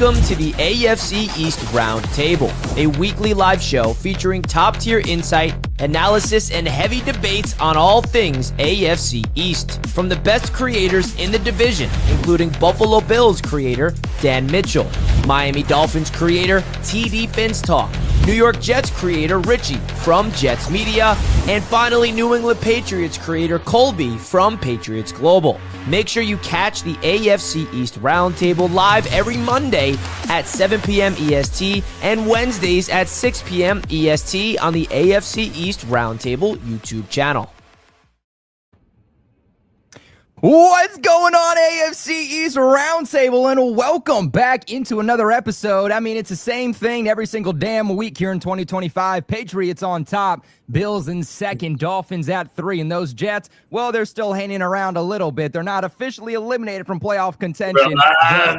Welcome to the AFC East Roundtable, a weekly live show featuring top-tier insight, analysis, and heavy debates on all things AFC East. From the best creators in the division, including Buffalo Bills creator Dan Mitchell, Miami Dolphins creator TD Phins Talk, New York Jets creator Richie from Jets Media, and finally New England Patriots creator Colby from Patriots Global. Make sure you catch the AFC East Roundtable live every Monday at 7 p.m. EST and Wednesdays at 6 p.m. EST on the AFC East Roundtable YouTube channel. What's going on, AFC East Roundtable, and welcome back into another episode. I mean, it's the same thing every single damn week here in 2025. Patriots on top, Bills in second, Dolphins at 3, and those Jets, well, they're still hanging around a little bit. They're not officially eliminated from playoff contention.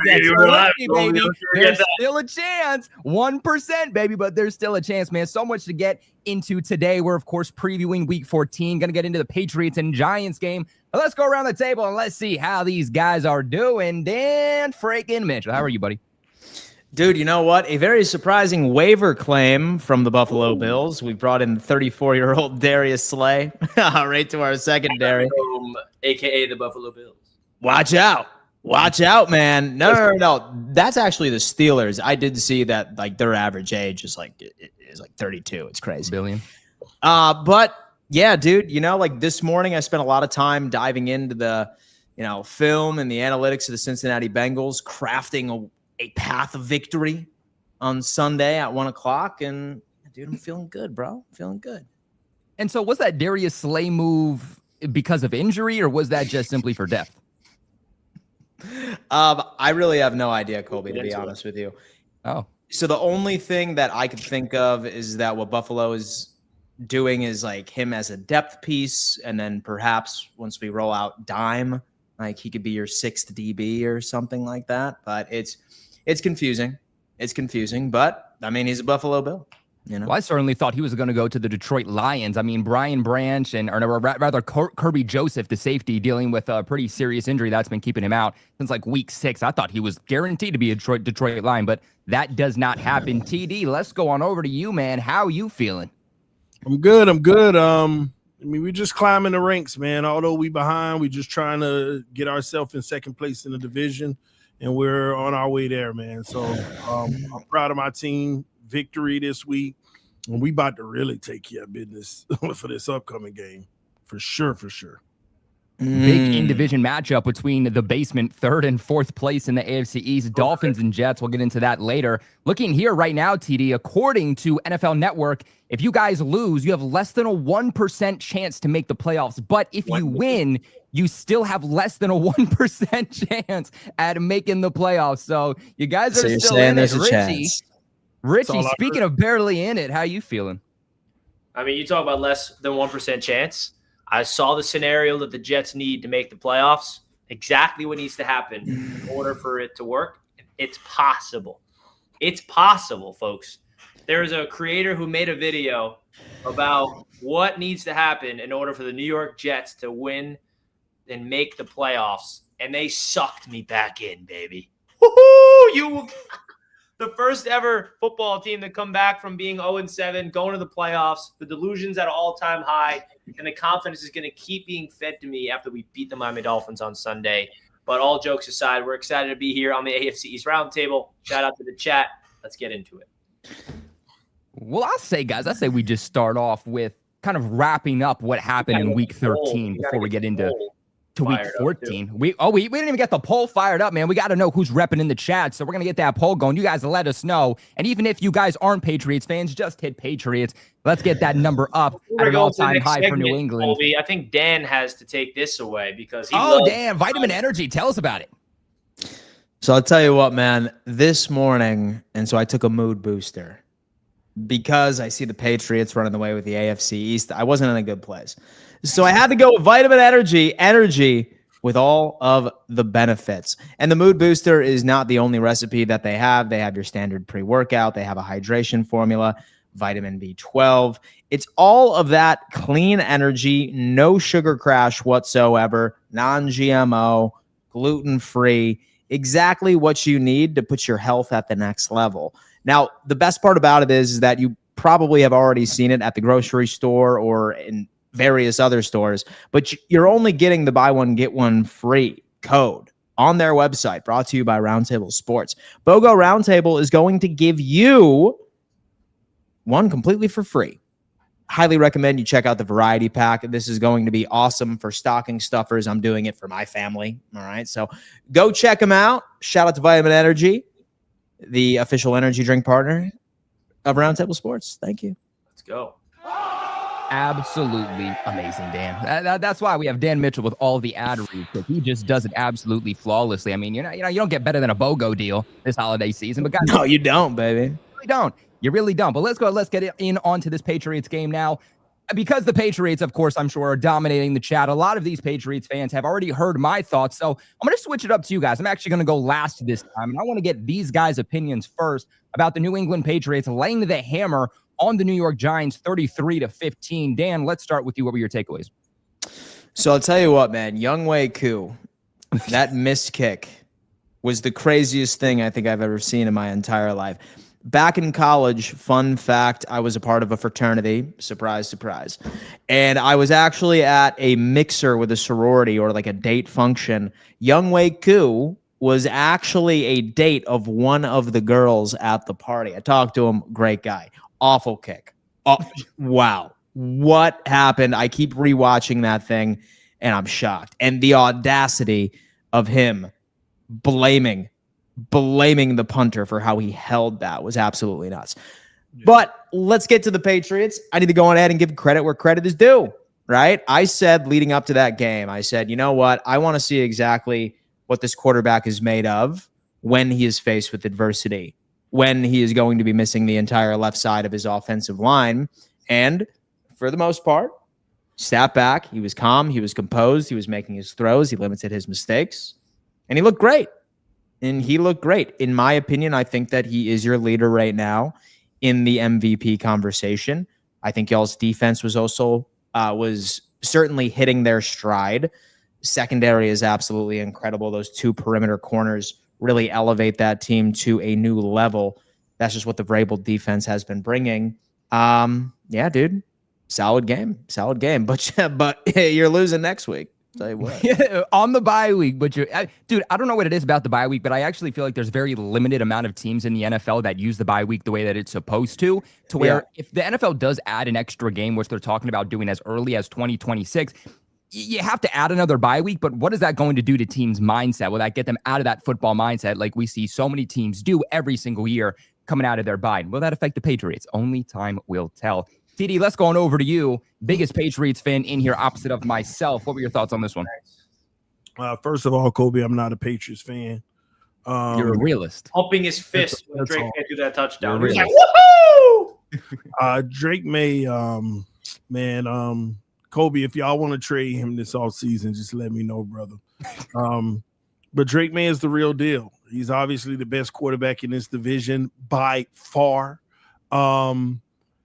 Baby. There's still a chance, 1%, baby, but there's still a chance, man. So much to get into today. We're, of course, previewing Week 14, going to get into the Patriots and Giants game. But let's go around the table and let's see how these guys are doing. Dan freaking Mitchell, how are you, buddy? Dude, you know what? A very surprising waiver claim from the Buffalo Bills. We brought in 34-year-old Darius Slay right to our secondary. AKA the Buffalo Bills. Watch out. Watch out, man. No. That's actually the Steelers. I did see that like their average age is like 32. It's crazy. Billion. But yeah, dude, you know, like this morning I spent a lot of time diving into the, film and the analytics of the Cincinnati Bengals, crafting a path of victory on Sunday at 1:00. And dude, I'm feeling good, bro. Feeling good. And so was that Darius Slay move because of injury, or was that just simply for depth? I really have no idea, Colby, to be honest with you. Oh. So the only thing that I could think of is that what Buffalo is doing is like him as a depth piece, and then perhaps once we roll out Dime, like he could be your 6th DB or something like that. But it's confusing. It's confusing, but I mean, he's a Buffalo Bill. Well, I certainly thought he was going to go to the Detroit Lions. I mean, Brian Branch Kirby Joseph, the safety, dealing with a pretty serious injury that's been keeping him out since like week 6. I thought he was guaranteed to be a Detroit Lion, but that does not happen. TD, let's go on over to you, man. How you feeling? I'm good. I mean, we're just climbing the ranks, man. Although we behind, we just trying to get ourselves in second place in the division, and we're on our way there, man. So I'm proud of my team. Victory this week, and we about to really take care of business for this upcoming game. For sure. Big in-division matchup between the basement 3rd and 4th place in the AFC East, Dolphins and Jets. We'll get into that later. Looking here right now, TD, according to NFL Network, if you guys lose, you have less than a 1% chance to make the playoffs. But if you win, you still have less than a 1% chance at making the playoffs. So you guys are still in it. Richie, speaking of barely in it, how you feeling? I mean, you talk about less than 1% chance. I saw the scenario that the Jets need to make the playoffs, exactly what needs to happen in order for it to work. It's possible. It's possible, folks. There is a creator who made a video about what needs to happen in order for the New York Jets to win and make the playoffs, and they sucked me back in, baby. Woo-hoo! The first ever football team to come back from being 0-7, going to the playoffs, the delusion's at an all-time high, and the confidence is going to keep being fed to me after we beat the Miami Dolphins on Sunday. But all jokes aside, we're excited to be here on the AFC East Roundtable. Shout out to the chat. Let's get into it. Well, I say we just start off with kind of wrapping up what happened in Week 13 before we get into Week 14. We didn't even get the poll fired up, man. We got to know who's repping in the chat, so we're going to get that poll going. You guys let us know. And even if you guys aren't Patriots fans, just hit Patriots. Let's get that number up at an all-time high for New England. Colby, I think Dan has to take this away because he Dan, Vitamin Energy. Tell us about it. So I'll tell you what, man, this morning, and so I took a mood booster because I see the Patriots running away with the AFC East. I wasn't in a good place. So I had to go with Vitamin Energy with all of the benefits. And the mood booster is not the only recipe that they have. They have your standard pre-workout. They have a hydration formula, vitamin B12. It's all of that clean energy, no sugar crash whatsoever, non-GMO, gluten-free. exactly what you need to put your health at the next level. Now, the best part about it is that you probably have already seen it at the grocery store or in various other stores, but you're only getting the buy one, get one free code on their website, brought to you by Roundtable Sports. BOGO Roundtable is going to give you one completely for free. Highly recommend you check out the variety pack. This is going to be awesome for stocking stuffers. I'm doing it for my family. All right. So go check them out. Shout out to Vitamin Energy, the official energy drink partner of Roundtable Sports. Thank you. Let's go. Absolutely amazing, Dan. That's why we have Dan Mitchell with all the ad reads, because he just does it absolutely flawlessly. I mean, you don't get better than a BOGO deal this holiday season. But guys, no, you don't, baby. You really don't. You really don't. But let's get in onto this Patriots game now. Because the Patriots, of course, I'm sure, are dominating the chat. A lot of these Patriots fans have already heard my thoughts. So I'm going to switch it up to you guys. I'm actually going to go last this time. And I want to get these guys' opinions first about the New England Patriots laying the hammer on the New York Giants 33-15. Dan, let's start with you. What were your takeaways? So I'll tell you what, man. Younghoe Koo, that missed kick was the craziest thing I think I've ever seen in my entire life. Back in college, fun fact, I was a part of a fraternity. Surprise, surprise. And I was actually at a mixer with a sorority, or like a date function. Younghoe Koo was actually a date of one of the girls at the party. I talked to him. Great guy. Awful kick. Oh, wow. What happened? I keep rewatching that thing, and I'm shocked. And the audacity of him blaming the punter for how he held that was absolutely nuts. Yeah. But let's get to the Patriots. I need to go on ahead and give credit where credit is due, right? I said leading up to that game, I said, you know what? I want to see exactly what this quarterback is made of when he is faced with adversity, when he is going to be missing the entire left side of his offensive line. And for the most part, sat back. He was calm. He was composed. He was making his throws. He limited his mistakes. And he looked great. In my opinion, I think that he is your leader right now in the MVP conversation. I think y'all's defense was also was certainly hitting their stride. Secondary is absolutely incredible. Those two perimeter corners really elevate that team to a new level. That's just what the Vrabel defense has been bringing. Yeah, dude, solid game. But you're losing next week. Tell you what. Yeah, on the bye week, but dude, I don't know what it is about the bye week, but I actually feel like there's very limited amount of teams in the NFL that use the bye week the way that it's supposed to where if the NFL does add an extra game, which they're talking about doing as early as 2026, you have to add another bye week. But what is that going to do to teams' mindset? Will that get them out of that football mindset like we see so many teams do every single year coming out of their bye? Will that affect the Patriots? Only time will tell. TD, let's go on over to you. Biggest Patriots fan in here, opposite of myself. What were your thoughts on this one? First of all, Kobe, I'm not a Patriots fan. You're a realist. Pumping his fist when Drake can't do that touchdown. He's like, woohoo! Drake May, Kobe, if y'all want to trade him this offseason, just let me know, brother. But Drake May is the real deal. He's obviously the best quarterback in this division by far.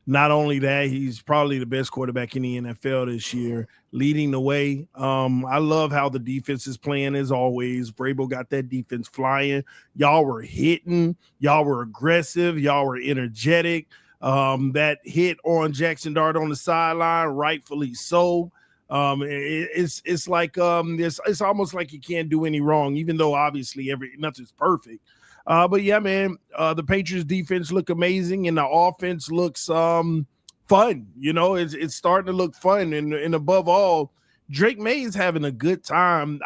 Not only that, he's probably the best quarterback in the NFL this year, leading the way. I love how the defense is playing as always. Vrabel got that defense flying. Y'all were hitting. Y'all were aggressive. Y'all were energetic. That hit on Jackson Dart on the sideline, rightfully so. It's like it's almost like you can't do any wrong, even though obviously nothing's perfect. But yeah, man, the Patriots defense look amazing and the offense looks fun. You know, it's starting to look fun. And above all, Drake May is having a good time.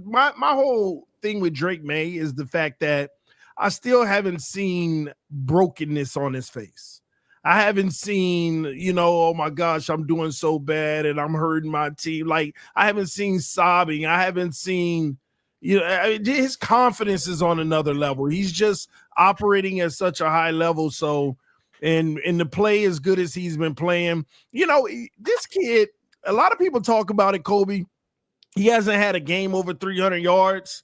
My whole thing with Drake May is the fact that I still haven't seen brokenness on his face. I haven't seen, oh my gosh, I'm doing so bad and I'm hurting my team. Like, I haven't seen sobbing. I haven't seen, his confidence is on another level. He's just operating at such a high level. So, and the play as good as he's been playing, this kid, a lot of people talk about it, Kobe. He hasn't had a game over 300 yards.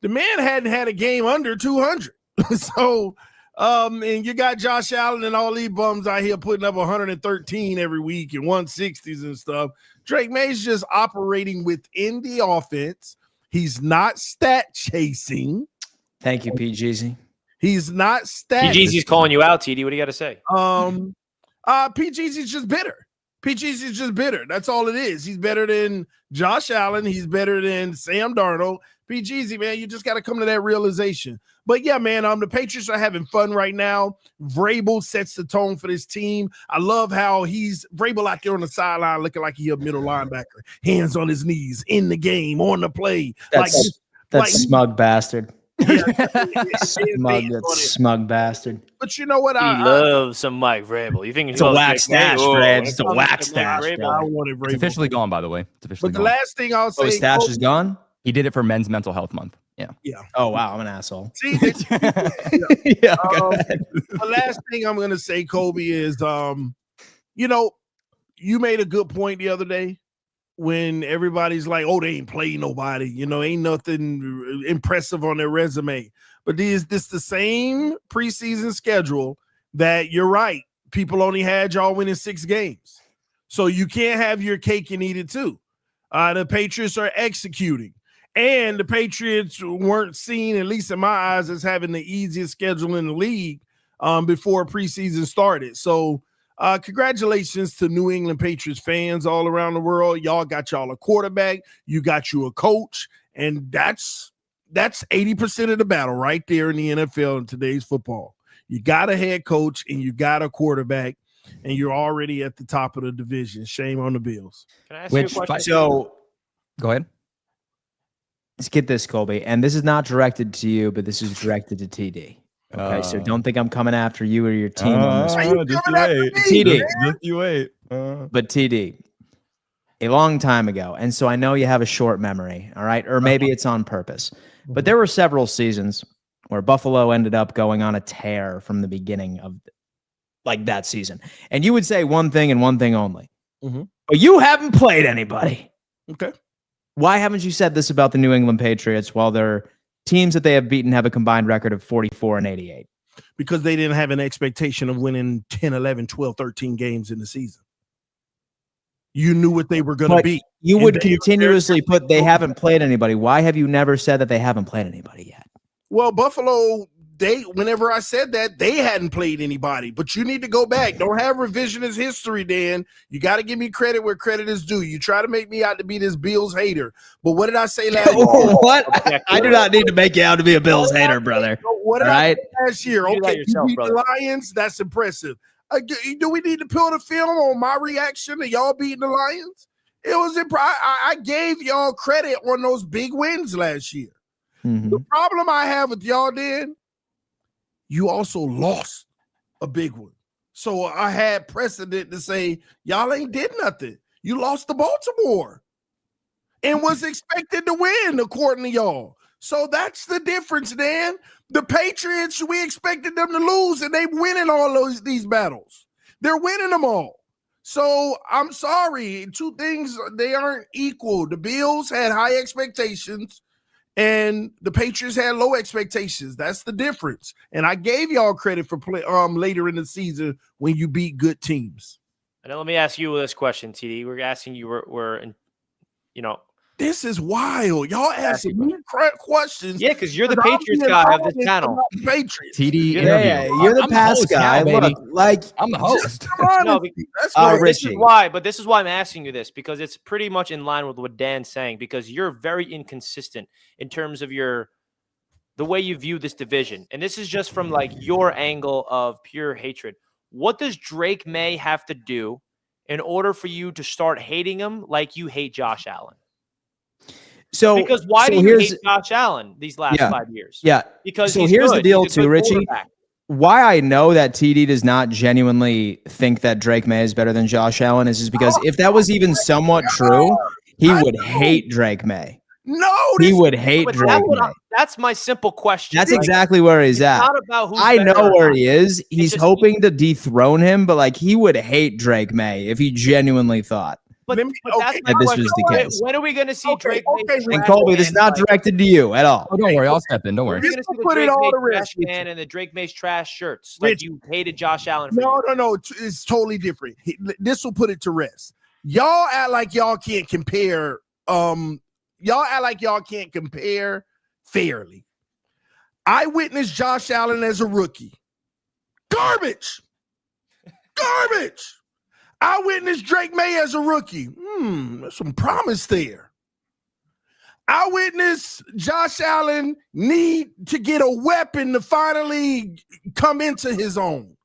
The man hadn't had a game under 200. So, and you got Josh Allen and all these bums out here putting up 113 every week and 160s and stuff. Drake May's just operating within the offense. He's not stat chasing. Thank you, PGZ. He's not stagnant. PGZ's calling you out, TD. What do you got to say? PGZ's just bitter. PGZ's just bitter. That's all it is. He's better than Josh Allen. He's better than Sam Darnold. PGZ, man, you just got to come to that realization. But yeah, man, the Patriots are having fun right now. Vrabel sets the tone for this team. I love how Vrabel out there on the sideline looking like he's a middle linebacker, hands on his knees, in the game, on the play. That's smug bastard. Yeah, smug bastard. But you know what? He loves some Mike Vrabel. You think it's a whack stash, Fred? It's a whack stash. I wanted Vrabel. It's officially gone, by the way. It's officially but gone. The last thing I'll say, his stash is gone. He did it for Men's Mental Health Month. Yeah. Oh wow, I'm an asshole. See, the last thing I'm gonna say, Kobe, is you made a good point the other day when everybody's like, oh, they ain't played nobody, ain't nothing impressive on their resume. But is this the same preseason schedule that you're right? People only had y'all winning 6 games. So you can't have your cake and eat it too. The Patriots are executing. And the Patriots weren't seen, at least in my eyes, as having the easiest schedule in the league before preseason started. So congratulations to New England Patriots fans all around the world. Y'all got y'all a quarterback. You got you a coach. And that's 80% of the battle right there in the NFL in today's football. You got a head coach and you got a quarterback, and you're already at the top of the division. Shame on the Bills. Can I ask you a question? So go ahead. Let's get this, Colby. And this is not directed to you, but this is directed to TD. Okay, so don't think I'm coming after you or your team on this. Just you wait. TD. Just you wait. But TD, a long time ago, and so I know you have a short memory, all right? Or maybe it's on purpose. But there were several seasons where Buffalo ended up going on a tear from the beginning of that season. And you would say one thing and one thing only. Mm-hmm. But you haven't played anybody. Okay. Why haven't you said this about the New England Patriots while their teams that they have beaten have a combined record of 44-88? Because they didn't have an expectation of winning 10, 11, 12, 13 games in the season. You knew what they were going to be. You would continuously put they haven't played anybody. Why have you never said that they haven't played anybody yet? Well, Buffalo, whenever I said that, they hadn't played anybody. But you need to go back. Don't have revisionist history, Dan. You got to give me credit where credit is due. You try to make me out to be this Bills hater. But what did I say last year? What? I do not need to make you out to be a Bills hater, brother. What did I say last year? Okay, you beat the Lions. That's impressive. Do we need to pull the film on my reaction to y'all beating the Lions? It was I gave y'all credit on those big wins last year. Mm-hmm. The problem I have with y'all, Dan, you also lost a big one. So I had precedent to say y'all ain't did nothing. You lost to Baltimore and was expected to win according to y'all. So that's the difference, Dan. The Patriots, we expected them to lose, and they're winning all these battles. They're winning them all. So I'm sorry. 2 things, they aren't equal. The Bills had high expectations, and the Patriots had low expectations. That's the difference. And I gave y'all credit for later in the season when you beat good teams. And then let me ask you this question, TD. We're asking you, this is wild. Y'all asking me questions. Yeah, because you're the Patriots guy of this channel. Patriots. TD, you're the past guy. Now, Look, I'm the host. This is why. But this is why I'm asking you this, because it's pretty much in line with what Dan's saying. Because you're very inconsistent in terms of the way you view this division, and this is just from your angle of pure hatred. What does Drake May have to do in order for you to start hating him like you hate Josh Allen? Because why do you hate Josh Allen these last 5 years? Yeah. Because here's the deal too, Richie. Why I know that TD does not genuinely think that Drake May is better than Josh Allen is because if that was even somewhat true, he would hate Drake May. No, he would hate Drake May. That's my simple question. That's exactly where he's at. Not about who's I know where he is. He's hoping to dethrone him, but he would hate Drake May if he genuinely thought. But that's that this was the case. When are we going to see Drake May? And Colby, this is not directed to you at all. Oh, don't worry. I'll step in. Don't worry. We're going to see the Drake May trash man and the Drake May's trash shirts. You hated Josh Allen. No. It's totally different. This will put it to rest. Y'all act like y'all can't compare. Y'all act like y'all can't compare fairly. I witnessed Josh Allen as a rookie. Garbage. Garbage. I witnessed Drake May as a rookie. There's some promise there. I witnessed Josh Allen need to get a weapon to finally come into his own.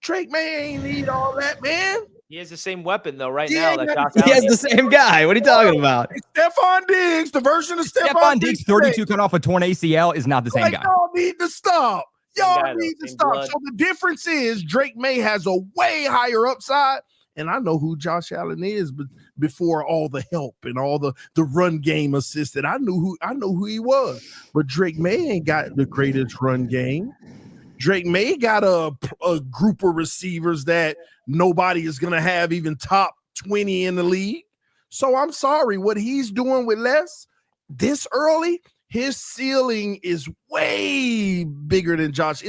Drake May ain't need all that, man. He has the same weapon, though, right now. That Josh He Allen has the same guy. What are you talking about? Stephon Diggs, the version of Stephon Diggs, 32 cut off a torn ACL, is not the same guy. Y'all need to stop. Y'all guy, need though, to same stop. blood. So the difference is Drake May has a way higher upside. And I know who Josh Allen is, but before all the help and all the run game assisted, I know who he was. But Drake May ain't got the greatest run game. Drake May got a group of receivers that nobody is gonna have even top 20 in the league. So I'm sorry, what he's doing with less this early, his ceiling is way bigger than Josh.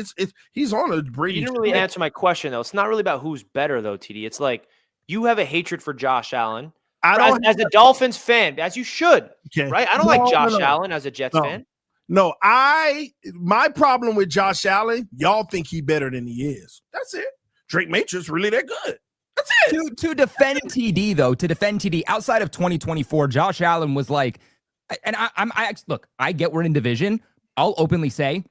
He's on a Brady. You didn't really answer my question, though. It's not really about who's better, though, TD. It's like you have a hatred for Josh Allen. As a Dolphins fan, as you should, right? I don't like Josh Allen as a Jets fan. No, my problem with Josh Allen, y'all think he better than he is. That's it. Drake May just really that good. That's it. To defend TD, though, outside of 2024, Josh Allen was like, and look, I get we're in division. I'll openly say,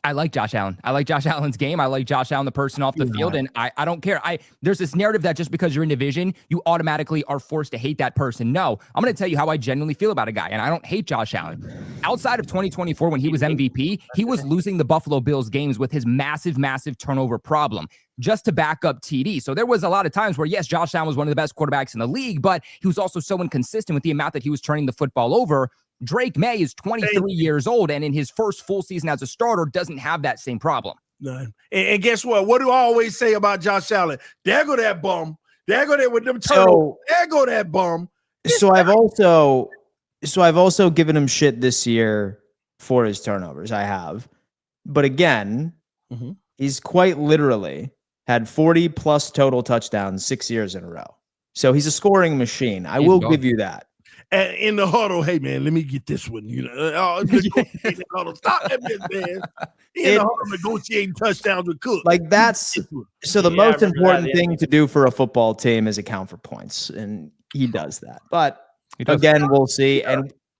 I like Josh Allen. I like Josh Allen's game. I like Josh Allen, the person off the field, and I don't care. There's this narrative that just because you're in division, you automatically are forced to hate that person. No, I'm going to tell you how I genuinely feel about a guy, and I don't hate Josh Allen. Outside of 2024, when he was MVP, he was losing the Buffalo Bills games with his massive, massive turnover problem, just to back up TD. So there was a lot of times where, yes, Josh Allen was one of the best quarterbacks in the league, but he was also so inconsistent with the amount that he was turning the football over. Drake May is 23 years old, and in his first full season as a starter, doesn't have that same problem. None. And guess what? What do I always say about Josh Allen? There go that bum. There go that with them turnovers. There go that bum. So I've also given him shit this year for his turnovers. I have. But again, he's quite literally had 40 plus total touchdowns 6 years in a row. So he's a scoring machine. I will give you that. And in the huddle, hey man, let me get this one. You know, stop that bitch, man. In the huddle, negotiating touchdowns with Cook. Like that's so. The most important thing to do for a football team is account for points, and he does that. But again, we'll see,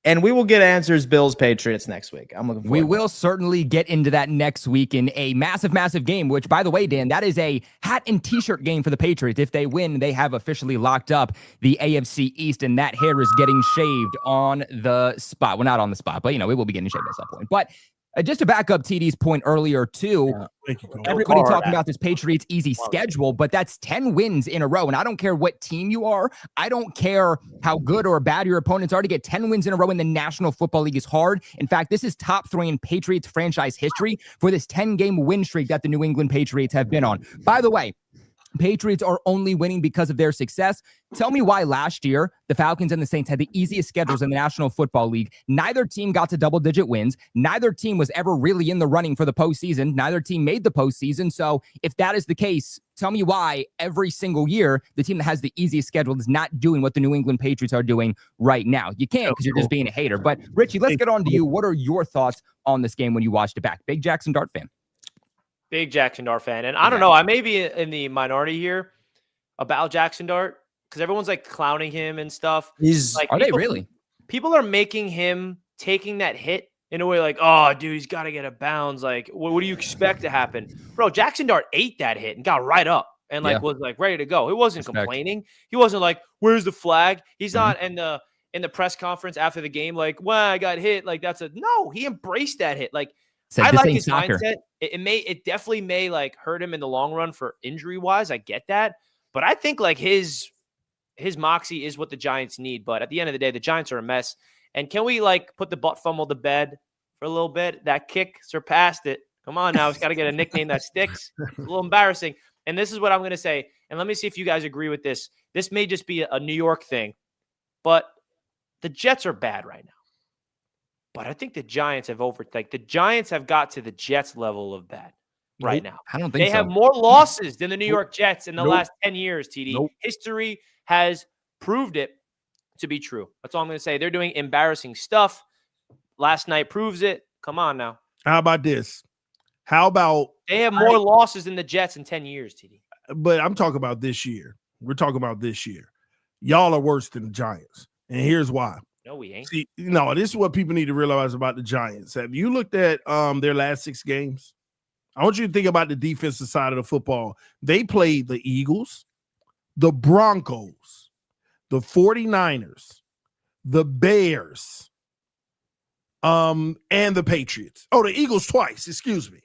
and we will get answers. Bills Patriots next week. I'm looking forward. We will certainly get into that next week in a massive, massive game. Which, by the way, Dan, that is a hat and T-shirt game for the Patriots. If they win, they have officially locked up the AFC East, and that hair is getting shaved on the spot. Well, not on the spot, but it will be getting shaved at some point. But just to back up TD's point earlier, too, everybody talking about this Patriots easy schedule, but that's 10 wins in a row. And I don't care what team you are. I don't care how good or bad your opponents are. To get 10 wins in a row in the National Football League is hard. In fact, this is top 3 in Patriots franchise history for this 10-game win streak that the New England Patriots have been on. By the way, Patriots are only winning because of their success. Tell me why last year the Falcons and the Saints had the easiest schedules in the National Football League. Neither team got to double-digit wins. Neither team was ever really in the running for the postseason. Neither team made the postseason. So if that is the case, tell me why every single year the team that has the easiest schedule is not doing what the New England Patriots are doing right now. You can't because you're just being a hater. But Richie, let's get on to you. What are your thoughts on this game when you watched it back? Big Jackson Dart fan. Big Jackson Dart fan. And I don't know, I may be in the minority here about Jackson Dart because everyone's like clowning him and stuff. Are they really? People are making him taking that hit in a way like, oh, dude, he's got to get a bounds. Like, what do you expect to happen? Bro, Jackson Dart ate that hit and got right up and was like ready to go. He wasn't complaining. He wasn't like, where's the flag? He's not in the press conference after the game like, well, I got hit. Like, no, he embraced that hit. Like, I like his mindset. It definitely may like hurt him in the long run for injury wise. I get that, but I think like his moxie is what the Giants need. But at the end of the day, the Giants are a mess. And can we like put the butt fumble to bed for a little bit? That kick surpassed it. Come on now, it's got to get a nickname that sticks. It's a little embarrassing. And this is what I'm going to say. And let me see if you guys agree with this. This may just be a New York thing, but the Jets are bad right now. But I think the Giants have the Giants have got to the Jets level of bad right now. I don't think they have more losses than the New York Jets in the last 10 years, TD. History has proved it to be true. That's all I'm going to say. They're doing embarrassing stuff. Last night proves it. Come on now. How about this? How about They have more losses than the Jets in 10 years, TD. But I'm talking about this year. We're talking about this year. Y'all are worse than the Giants. And here's why. No, we ain't. See, no, this is what people need to realize about the Giants. Have you looked at their last 6 games? I want you to think about the defensive side of the football. They played the Eagles, the Broncos, the 49ers, the Bears, and the Patriots. Oh, the Eagles twice, excuse me.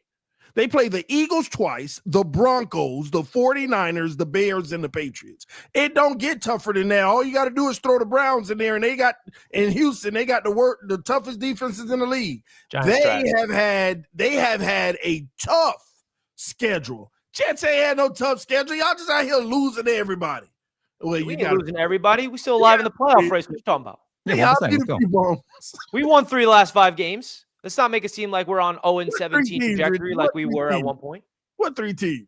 They played the Eagles twice, the Broncos, the 49ers, the Bears, and the Patriots. It don't get tougher than that. All you got to do is throw the Browns in there, and they got in Houston, they got the toughest defenses in the league. They have had a tough schedule. Jets ain't had no tough schedule. Y'all just out here losing to everybody. Well, We ain't losing to everybody. We still alive in the playoff race. What you talking about? Yeah, We won 3 of the last 5 games. Let's not make it seem like we're on 0-17 trajectory like we were at one point. What 3 teams?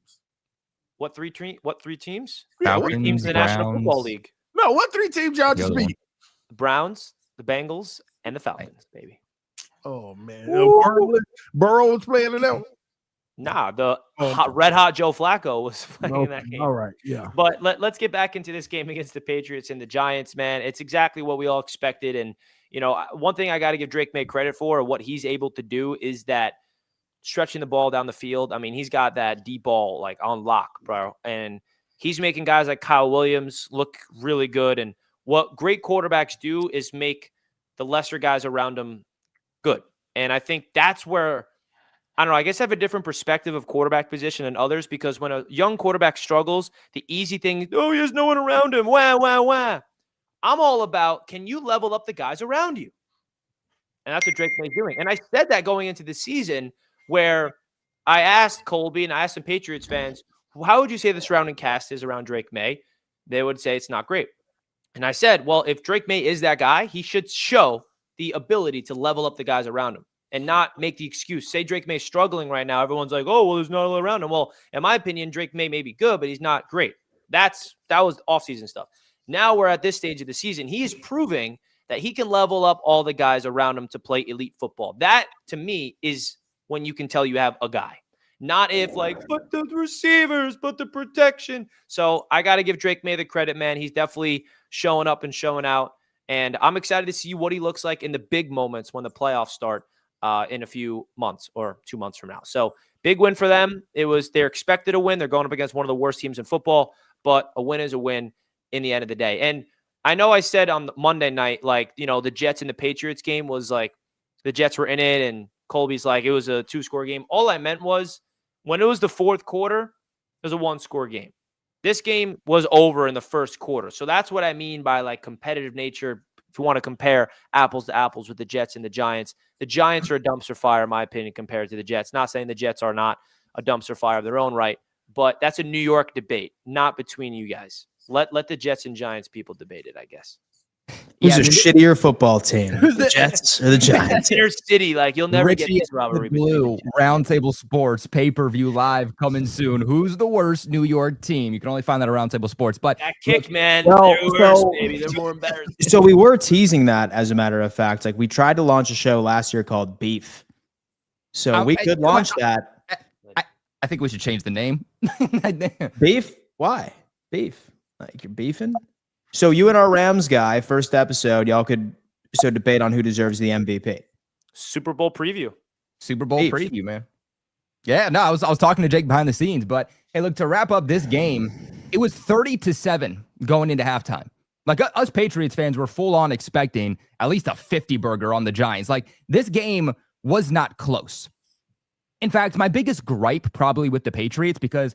What three teams? Falcons, 3 teams in the National Browns. Football League. No, what 3 teams y'all just beat? The Browns, the Bengals, and the Falcons, baby. Oh, man. Burrow was playing in that one? Nah, the red hot Joe Flacco was playing in that game. All right, yeah. But let's get back into this game against the Patriots and the Giants, man. It's exactly what we all expected. And, you know, one thing I got to give Drake May credit for, or what he's able to do, is that stretching the ball down the field. I mean, he's got that deep ball like on lock, bro. And he's making guys like Kyle Williams look really good. And what great quarterbacks do is make the lesser guys around them good. And I think that's where, I don't know, I guess I have a different perspective of quarterback position than others, because when a young quarterback struggles, the easy thing is, oh, there's no one around him. Wah, wah, wah. I'm all about, can you level up the guys around you? And that's what Drake May's doing. And I said that going into the season, where I asked Colby and I asked some Patriots fans, how would you say the surrounding cast is around Drake May? They would say it's not great. And I said, well, if Drake May is that guy, he should show the ability to level up the guys around him and not make the excuse. Say Drake May's struggling right now. Everyone's like, oh, well, there's not a lot around him. Well, in my opinion, Drake May be good, but he's not great. That was offseason stuff. Now we're at this stage of the season. He is proving that he can level up all the guys around him to play elite football. That, to me, is when you can tell you have a guy. Not if, like, but the receivers, but the protection. So I got to give Drake May the credit, man. He's definitely showing up and showing out. And I'm excited to see what he looks like in the big moments when the playoffs start in a few months or 2 months from now. So big win for them. They're expected to win. They're going up against one of the worst teams in football, but a win is a win in the end of the day. And I know I said on Monday night, like, you know, the Jets and the Patriots game was like, the Jets were in it, and Colby's like, it was a 2-score game. All I meant was, when it was the fourth quarter, it was a 1-score game. This game was over in the first quarter. So that's what I mean by, like, competitive nature. If you want to compare apples to apples with the Jets and the Giants are a dumpster fire, in my opinion, compared to the Jets. Not saying the Jets are not a dumpster fire of their own right, but that's a New York debate, not between you guys. Let the Jets and Giants people debate it, I guess. Who's a shittier football team? The Jets or the Giants? Inner City, like, you'll never get this rivalry. Blue Roundtable Sports pay-per-view live coming soon. Who's the worst New York team? You can only find that at Roundtable Sports. But that kick, man, well, they're worse, baby. They're more embarrassing. So we were teasing that, as a matter of fact. Like, we tried to launch a show last year called Beef. So we could launch that. I think we should change the name. Beef? Why? Beef? Like, you're beefing? So you and our Rams guy, first episode, y'all could debate on who deserves the MVP. Super Bowl preview. Super Bowl preview, man. Yeah, no, I was talking to Jake behind the scenes, but hey, look, to wrap up this game, it was 30-7 going into halftime. Like, us Patriots fans were full on expecting at least a 50 burger on the Giants. Like, this game was not close. In fact, my biggest gripe probably with the Patriots, because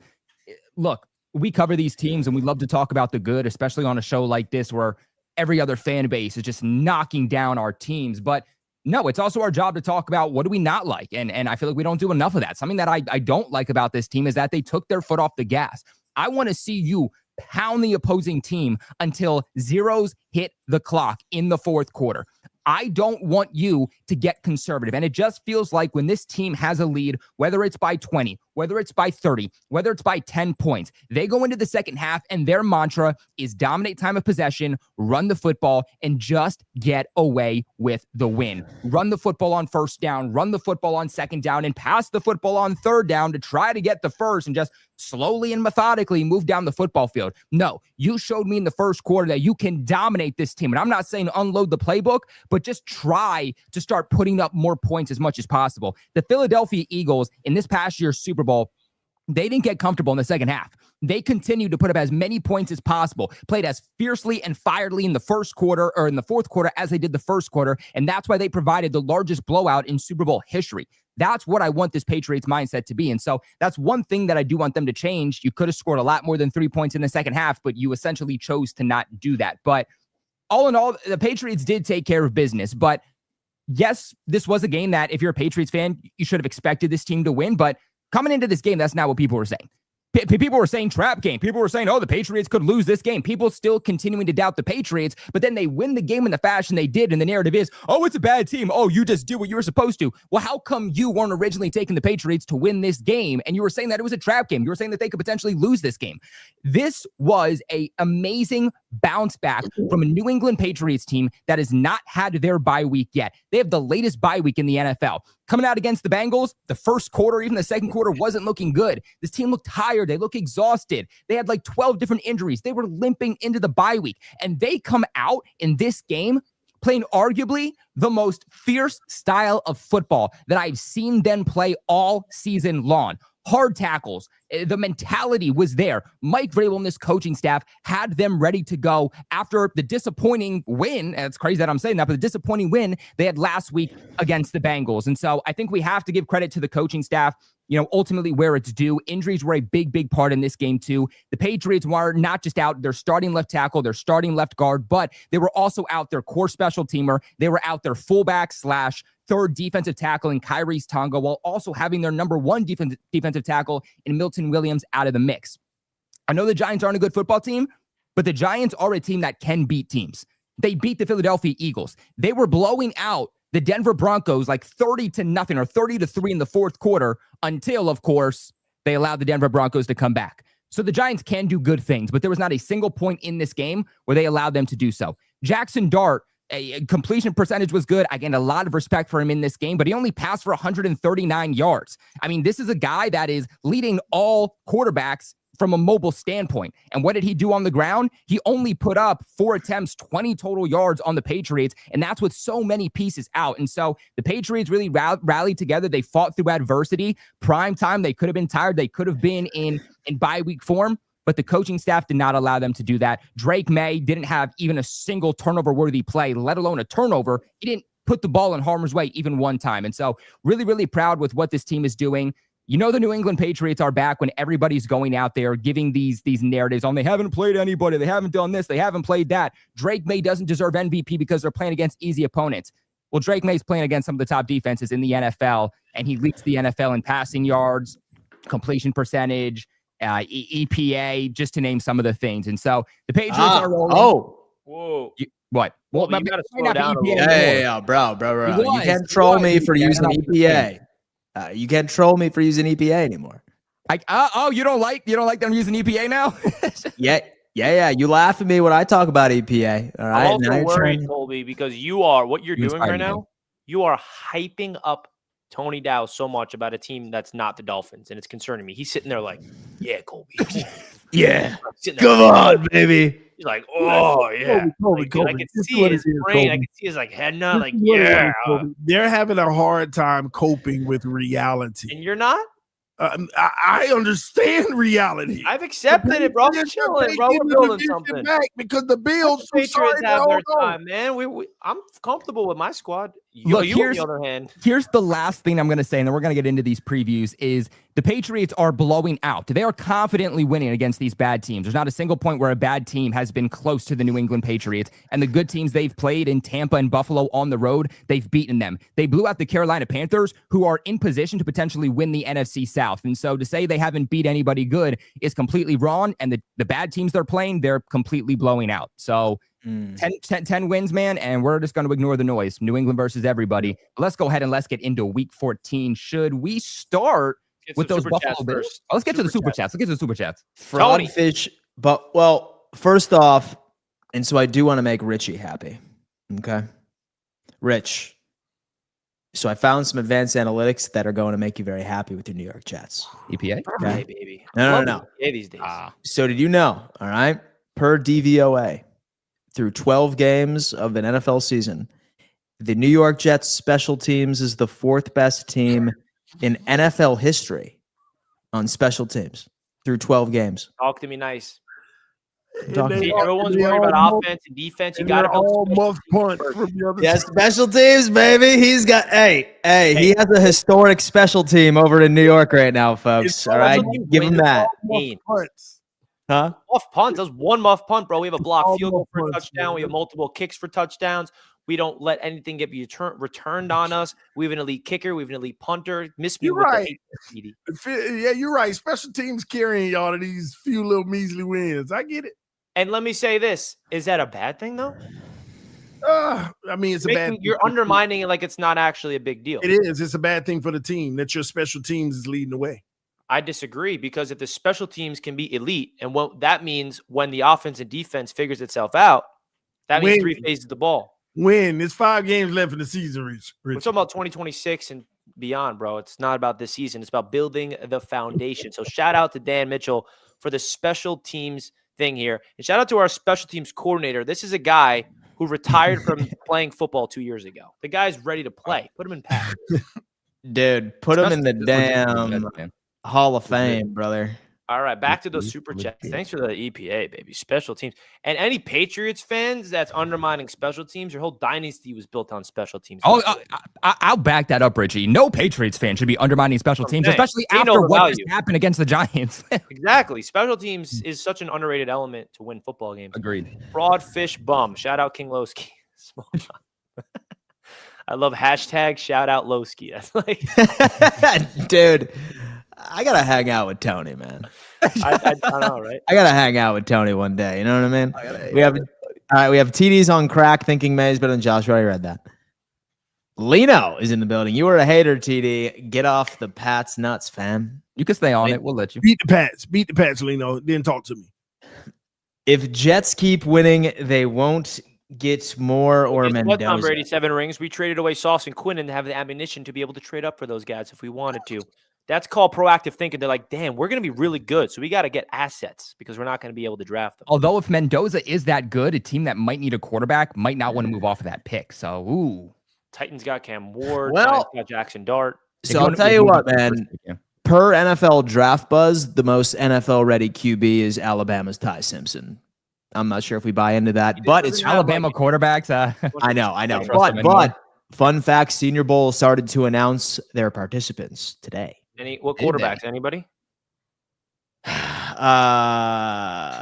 look, we cover these teams and we love to talk about the good, especially on a show like this where every other fan base is just knocking down our teams. But no, it's also our job to talk about what do we not like. And I feel like we don't do enough of that. Something that I don't like about this team is that they took their foot off the gas. I want to see you pound the opposing team until zeros hit the clock in the fourth quarter. I don't want you to get conservative. And it just feels like when this team has a lead, whether it's by 20, whether it's by 30, whether it's by 10 points, they go into the second half and their mantra is dominate time of possession, run the football, and just get away with the win. Run the football on first down, run the football on second down, and pass the football on third down to try to get the first and just slowly and methodically move down the football field. No, you showed me in the first quarter that you can dominate this team. And I'm not saying unload the playbook, but just try to start putting up more points as much as possible. The Philadelphia Eagles in this past year's Super Bowl, they didn't get comfortable in the second half. They continued to put up as many points as possible, played as fiercely and fiery in the first quarter or in the fourth quarter as they did the first quarter. And that's why they provided the largest blowout in Super Bowl history. That's what I want this Patriots mindset to be. And so that's one thing that I do want them to change. You could have scored a lot more than 3 points in the second half, but you essentially chose to not do that. But all in all, the Patriots did take care of business. But yes, this was a game that if you're a Patriots fan, you should have expected this team to win. But coming into this game, that's not what people were saying. People were saying trap game. People were saying, oh, the Patriots could lose this game. People still continuing to doubt the Patriots, but then they win the game in the fashion they did, and the narrative is, oh, it's a bad team. Oh, you just did what you were supposed to. Well, how come you weren't originally taking the Patriots to win this game, and you were saying that it was a trap game? You were saying that they could potentially lose this game. This was an amazing bounce back from a New England Patriots team that has not had their bye week yet. They have the latest bye week in the NFL. Coming out against the Bengals, the first quarter, even the second quarter wasn't looking good. This team looked tired. They look exhausted. They had like 12 different injuries. They were limping into the bye week. And they come out in this game playing arguably the most fierce style of football that I've seen them play all season long. Hard tackles. The mentality was there. Mike Vrabel and this coaching staff had them ready to go after the disappointing win. And it's crazy that I'm saying that, but the disappointing win they had last week against the Bengals. And so I think we have to give credit to the coaching staff, ultimately where it's due. Injuries were a big, big part in this game too. The Patriots were not just out their starting left tackle, their starting left guard, but they were also out their core special teamer. They were out their fullback / third defensive tackle in Kyrie's Tonga, while also having their number one defensive tackle in Milton Williams out of the mix. I know the Giants aren't a good football team, but the Giants are a team that can beat teams. They beat the Philadelphia Eagles. They were blowing out the Denver Broncos like 30-0 or 30-3 in the fourth quarter until, of course, they allowed the Denver Broncos to come back. So the Giants can do good things, but there was not a single point in this game where they allowed them to do so. Jackson Dart, a completion percentage was good. I gained a lot of respect for him in this game, but he only passed for 139 yards. I mean, this is a guy that is leading all quarterbacks from a mobile standpoint. And what did he do on the ground? He only put up 4 attempts, 20 total yards on the Patriots, and that's with so many pieces out. And so the Patriots really rallied together. They fought through adversity. Prime time, they could have been tired. They could have been in bye week form, but the coaching staff did not allow them to do that. Drake May didn't have even a single turnover-worthy play, let alone a turnover. He didn't put the ball in harm's way even one time. And so really, really proud with what this team is doing. The New England Patriots are back when everybody's going out there giving these narratives on they haven't played anybody, they haven't done this, they haven't played that. Drake May doesn't deserve MVP because they're playing against easy opponents. Well, Drake May's playing against some of the top defenses in the NFL, and he leads the NFL in passing yards, completion percentage, EPA, just to name some of the things. And so the Patriots are rolling. Whoa. What? Well, you got to slow down a little. Yeah, bro. You can't troll me for using EPA. You can't troll me for using EPA anymore. You don't like them using EPA now? Yeah. You laugh at me when I talk about EPA. All right. I'm also worried, Colby, because what you're doing right now, you are hyping up Tony Dow so much about a team that's not the Dolphins, and it's concerning me. He's sitting there like, yeah, Colby. Yeah. Come on, baby. He's like, oh, yeah. Colby. I can see his brain. I can see his head nod. Like, yeah. They're having a hard time coping with reality. And you're not? I understand reality. I've accepted it, bro. I'm chilling, bro. We're building something. Because the Bills Patriots have their time, man. I'm comfortable with my squad. Look, you on the other hand. Here's the last thing I'm going to say, and then we're going to get into these previews, is the Patriots are blowing out. They are confidently winning against these bad teams. There's not a single point where a bad team has been close to the New England Patriots. And the good teams they've played in Tampa and Buffalo on the road, they've beaten them. They blew out the Carolina Panthers, who are in position to potentially win the NFC South. And so to say they haven't beat anybody good is completely wrong. And the bad teams they're playing, they're completely blowing out. So 10 wins, man, and we're just going to ignore the noise. New England versus everybody. Let's go ahead and let's get into week 14. Should we start Get with some those super Buffalo chats Bills? first. Oh, let's get to the Super super chats. Let's get to the super chats. Tony. Fraudfish, but well, first off, and so I do want to make Richie happy. Okay, Rich. So I found some advanced analytics that are going to make you very happy with your New York Jets. EPA? Hey, baby. No. Yeah, these days. So did you know? All right, per DVOA, through 12 games of an NFL season, the New York Jets special teams is the 4th best team in NFL history on special teams through 12 games. Talk to me nice. Talking- See, everyone's worried about offense and defense. You got to build all special muff teams punt first. from the other Yeah, side. special teams, baby. He's got he has a historic special team over in New York right now, folks. It's All right, special teams give him win. that, Muff Mean. punts. huh? Muff punts. That's one muff punt, bro. We have a block all field goal muff for a punts, touchdown. We have man. multiple kicks for touchdowns. We don't let anything get returned on us. We have an elite kicker. We have an elite punter. Miss me You're with right. the hate, Yeah, you're right. Special teams carrying y'all to these few little measly wins. I get it. And let me say this: is that a bad thing, though? I mean, it's a bad. You're undermining it like it's not actually a big deal. It is. It's a bad thing for the team that your special teams is leading the way. I disagree because if the special teams can be elite, and what that means when the offense and defense figures itself out, that means 3 phases of the ball. Win. There's 5 games left in the season, Rich. We're talking about 2026 and beyond, bro. It's not about this season. It's about building the foundation. So shout out to Dan Mitchell for the special teams thing here. And shout out to our special teams coordinator. This is a guy who retired from playing football 2 years ago. The guy's ready to play. Put him in pack. Dude, put him in the This damn one's man. Hall of Fame, brother. All right, back to those super chats. Thanks for the EPA, baby. Special teams. And any Patriots fans that's undermining special teams, your whole dynasty was built on special teams. Oh, I'll back that up, Richie. No Patriots fan should be undermining special teams, saying. especially They know after the what just value. happened against the Giants. Exactly. Special teams is such an underrated element to win football games. Agreed. Broad fish bum. Shout out King Lowski. Small bum. I love hashtag shout out Lowski. That's like Dude, I gotta hang out with Tony, man. I know, right? I gotta hang out with Tony one day. You know what I mean? We have TDs on crack thinking May's better than Josh. We already read that. Lino is in the building. You were a hater, TD. Get off the Pats nuts, fam. You can stay on it. We'll let you. Beat the Pats, Lino. Then talk to me. If Jets keep winning, they won't get more or Guess what, Tom Mendoza. Brady, 7 rings. We traded away Sauce and Quinn and have the ammunition to be able to trade up for those guys if we wanted to. That's called proactive thinking. They're like, damn, we're going to be really good. So we got to get assets because we're not going to be able to draft them. Although if Mendoza is that good, a team that might need a quarterback might not want to move off of that pick. So, ooh. Titans got Cam Ward. Well- Giants got Jackson Dart. So I'll tell you what, man. Per NFL Draft Buzz, the most NFL-ready QB is Alabama's Ty Simpson. I'm not sure if we buy into that, but it's Alabama quarterbacks. I know. Don't trust them anymore. But fun fact: Senior Bowl started to announce their participants today. What Did they? quarterbacks? Anybody?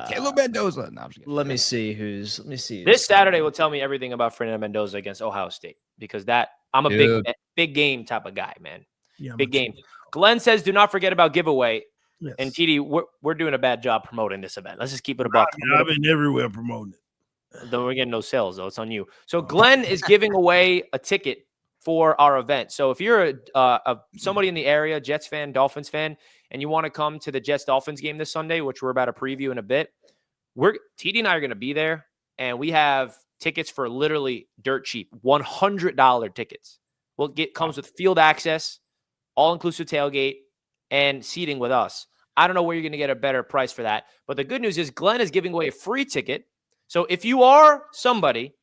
Caleb Mendoza. No, I'm just kidding. Let me see. Let me see. This Saturday will tell me everything about Fernando Mendoza against Ohio State because I'm a Dude. big game type of guy, man. Yeah, Big game. Glenn says, do not forget about giveaway. Yes. And TD, we're doing a bad job promoting this event. Let's just keep it a buck. I've been everywhere promoting it. Though we're getting no sales, though. It's on you. So Glenn is giving away a ticket for our event. So if you're somebody in the area, Jets fan, Dolphins fan, and you want to come to the Jets Dolphins game this Sunday, which we're about to preview in a bit, TD and I are going to be there, and we have tickets for literally dirt cheap, $100 tickets. Comes with field access, all-inclusive tailgate, and seating with us. I don't know where you're going to get a better price for that. But the good news is Glenn is giving away a free ticket. So if you are somebody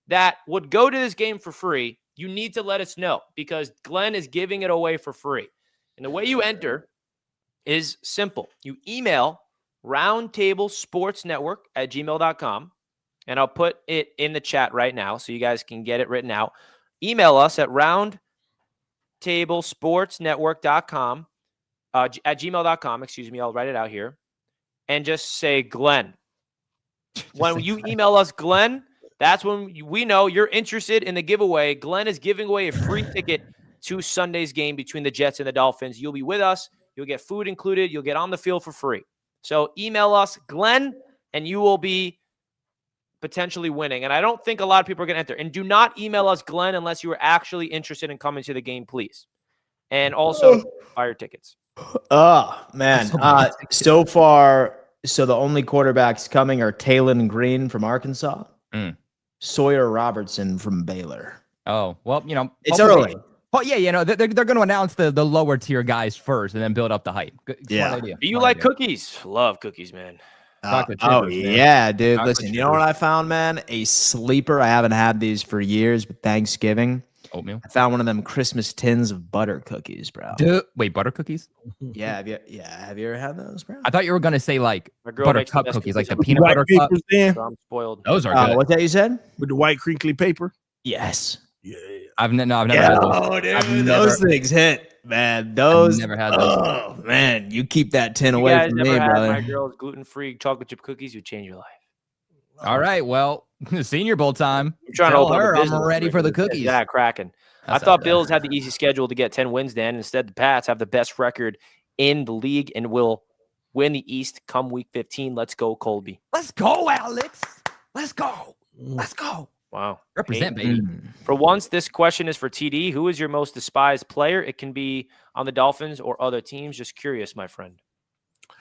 that would go to this game for free, you need to let us know because Glenn is giving it away for free. And the way you enter is simple. You email roundtablesportsnetwork@gmail.com, and I'll put it in the chat right now so you guys can get it written out. Email us at roundtablesportsnetwork.com. At gmail.com, excuse me, I'll write it out here, and just say Glenn. When you email us Glenn, that's when we know you're interested in the giveaway. Glenn is giving away a free ticket to Sunday's game between the Jets and the Dolphins. You'll be with us. You'll get food included. You'll get on the field for free. So email us, Glenn, and you will be potentially winning. And I don't think a lot of people are going to enter. And do not email us, Glenn, unless you are actually interested in coming to the game, please. And also buy your tickets. Oh man. So far, so the only quarterbacks coming are Kalen Green from Arkansas, Sawyer Robertson from Baylor. Oh, well, It's early. Oh, yeah, they're going to announce the lower tier guys first and then build up the hype. Yeah. Idea. Do you like cookies? Love cookies, man. Chocolate chippers, man. Yeah, dude. Chocolate Listen, you know what I found, man? A sleeper. I haven't had these for years, but Thanksgiving. Oatmeal. I found one of them Christmas tins of butter cookies, bro. Wait, butter cookies? Yeah, have you ever had those, bro? I thought you were going to say like My girl butter makes the cup best cookies, like the cookies peanut butter cup. papers, Dan, So I'm spoiled. Those are good. What's that you said? with the white crinkly paper. Yes. Yeah. I've never had those. Oh, dude, I've those things hit, man. Those. never had those. Oh, man, you keep that tin You away guys from never me, had brother. my girl's gluten-free chocolate chip cookies? You change your life. All right, well, Senior Bowl time. I'm trying Tell to open up her a I'm business ready right for the now. cookies. Yeah, cracking. I That's thought not Bills bad. had the easy schedule to get 10 wins, Dan. Instead, the Pats have the best record in the league and will win the East come Week 15. Let's go, Colby. Let's go, Alex. Let's go. Let's go. Wow. Represent, Hey, baby. For once, this question is for TD. Who is your most despised player? It can be on the Dolphins or other teams. Just curious, my friend.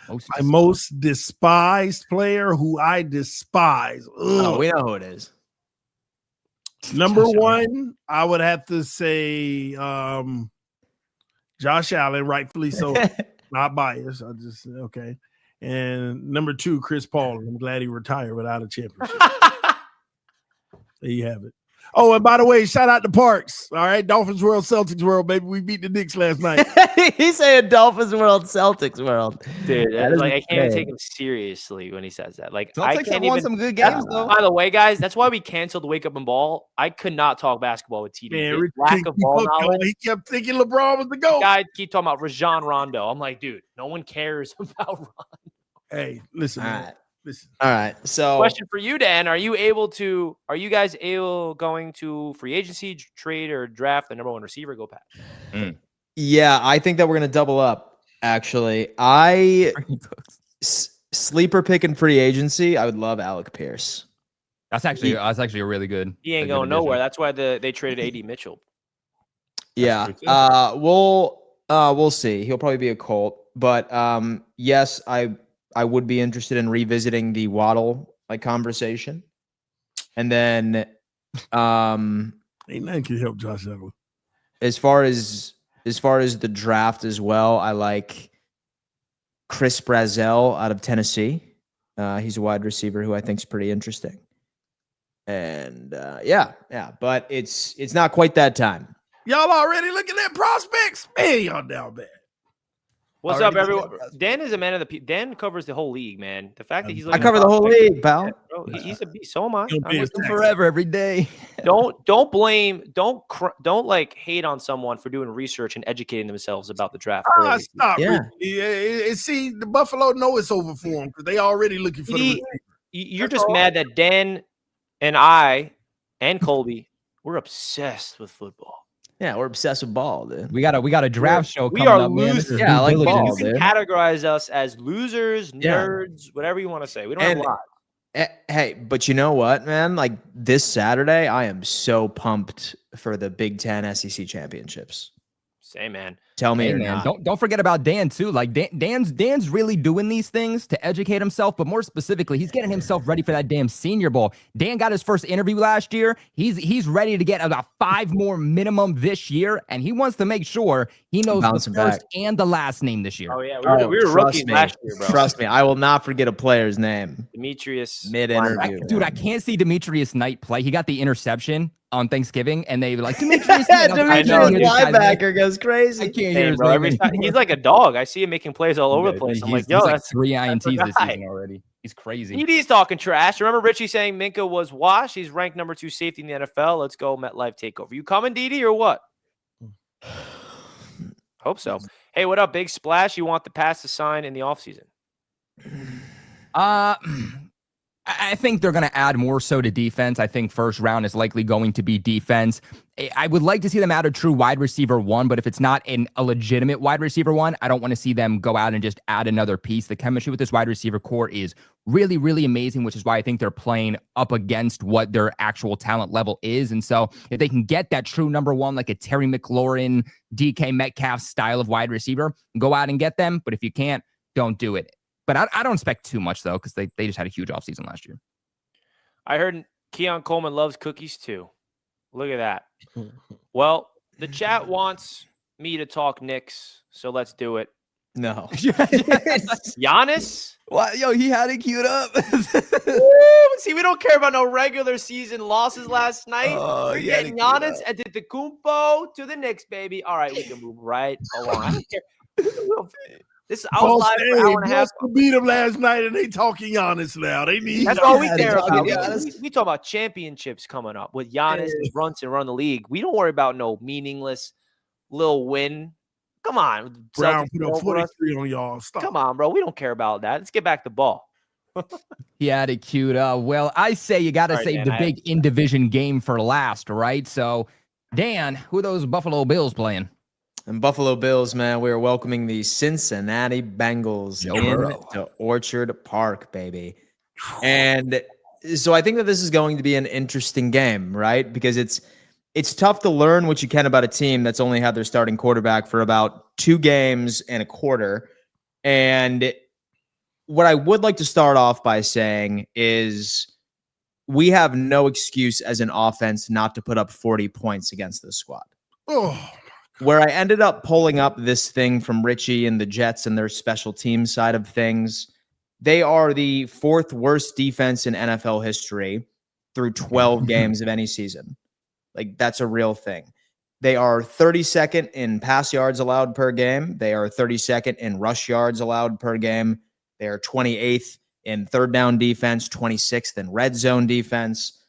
My most despised player who I despise. Oh, Ugh. we know who it is. Number Josh Allen. one, I would have to say Josh Allen, rightfully so. Not biased. I just okay. And number two, Chris Paul. I'm glad he retired without a championship. There you have it. Oh, and by the way, shout out to Parks. All right, Dolphins World, Celtics World, baby. We beat the Knicks last night. He's saying Dolphins World, Celtics World. Dude, That is like I can't even insane. take him seriously when he says that. Like I Celtics have can't won even. some good games, though. By the way, guys, that's why we canceled Wake Up and Ball. I could not talk basketball with TD. Man, His Rick lack can't of keep ball up, y'all. knowledge. He kept thinking LeBron was the GOAT. Guys keep talking about Rajon Rondo. I'm like, dude, no one cares about Rondo. Hey, listen, All man. right. Listen. All right. So Question for you, Dan. Are you guys able going to free agency, trade, or draft the number one receiver? Go Pat. yeah, I think that we're gonna double up. Actually, sleeper pick in free agency. I would love Alec Pierce. That's actually a really good. He ain't a good going nowhere. addition. That's why they traded AD Mitchell. Yeah. true, too. We'll see. He'll probably be a Colt, but yes, I would be interested in revisiting the Waddle conversation, and then Ain't nothing can help Josh Allen. as far as the draft as well, I like Chris Brazzell out of Tennessee. He's a wide receiver who I think is pretty interesting, and yeah, but it's not quite that time. Y'all already looking at prospects? Man, y'all down bad. What's Already up, got everyone? Dan is a man of the Dan covers the whole league, man. The fact that he's I looking cover at the whole prospects- league, pal. Bro, he's a beast. So am I. He'll I'm be with a him Texan. Forever, every day. don't blame, don't like hate on someone for doing research and educating themselves about the draft. early. Stop. Yeah. See, the Buffalo know it's over for them because they already looking for the He- receiver. You're That's just all. mad that Dan and I and Colby we're obsessed with football. Yeah, we're obsessed with ball, dude. We got a draft show We coming are up, man. This is losers. Yeah, I like due ball, diligence. You can dude. categorize us as losers, Yeah. nerds, whatever you want to say. We don't And- have lives. Hey, but you know what, man? Like this Saturday, I am so pumped for the Big Ten SEC championships. Same, man. Tell me Hey, you're man, not. don't forget about Dan too. Like Dan's really doing these things to educate himself, but more specifically, he's getting himself ready for that damn Senior Bowl. Dan got his first interview last year. He's ready to get about 5 more minimum this year, and he wants to make sure he knows the Bouncing first back. and the last name this year. Oh yeah, we were trust rookies me. last year, bro. Trust me, I will not forget a player's name Demetrius mid-interview. Dude, I can't see Demetrius Knight play. He got the interception on Thanksgiving, and they were like, Demetrius Knight. I Demetrius can't hear this guy's name. linebacker goes I crazy. can't hear Hey, his bro, name every time, anymore. he's like a dog. I see him making plays all over the place. I'm like, yo, he's that's 3 INTs the this guy. season already. He's crazy. TD's talking trash. Remember Richie saying Minka was washed? He's ranked number 2 safety in the NFL. Let's go MetLife takeover. You coming, DD, or what? Hope so. Hey, what up, Big Splash? You want the pass to sign in the offseason? I think they're going to add more so to defense. I think first round is likely going to be defense. I would like to see them add a true wide receiver 1, but if it's not a legitimate wide receiver 1, I don't want to see them go out and just add another piece. The chemistry with this wide receiver core is really, really amazing, which is why I think they're playing up against what their actual talent level is. And so if they can get that true number one, like a Terry McLaurin, DK Metcalf style of wide receiver, go out and get them. But if you can't, don't do it. But I don't expect too much, though, because they just had a huge offseason last year. I heard Keon Coleman loves cookies, too. Look at that. Well, the chat wants me to talk Knicks, so let's do it. No. Giannis? What? Yo, he had it queued up. See, we don't care about no regular season losses last night. We're getting Giannis and Antetokounmpo to the Knicks, baby. All right, we can move right along. I don't care. I was live for an hour and a half. Beat them last night, and they talking Giannis now. They need. That's all we care about. We talk about championships coming up with Giannis and Brunson run the league. We don't worry about no meaningless little win. Come on, Brown put up 43 on y'all. Stop. Come on, bro. We don't care about that. Let's get back to ball. He had it queued up. Well, I say you got to save the big in-division game for last, right? So, Dan, who are those Buffalo Bills playing? And Buffalo Bills, man, we are welcoming the Cincinnati Bengals into Orchard Park, baby. And so I think that this is going to be an interesting game, right? Because it's tough to learn what you can about a team that's only had their starting quarterback for about 2 games and a quarter. And what I would like to start off by saying is we have no excuse as an offense not to put up 40 points against this squad. Oh. Where I ended up pulling up this thing from Richie and the Jets and their special team side of things, they are the 4th worst defense in NFL history through 12 games of any season. Like, that's a real thing. They are 32nd in pass yards allowed per game. They are 32nd in rush yards allowed per game. They are 28th in third down defense, 26th in red zone defense.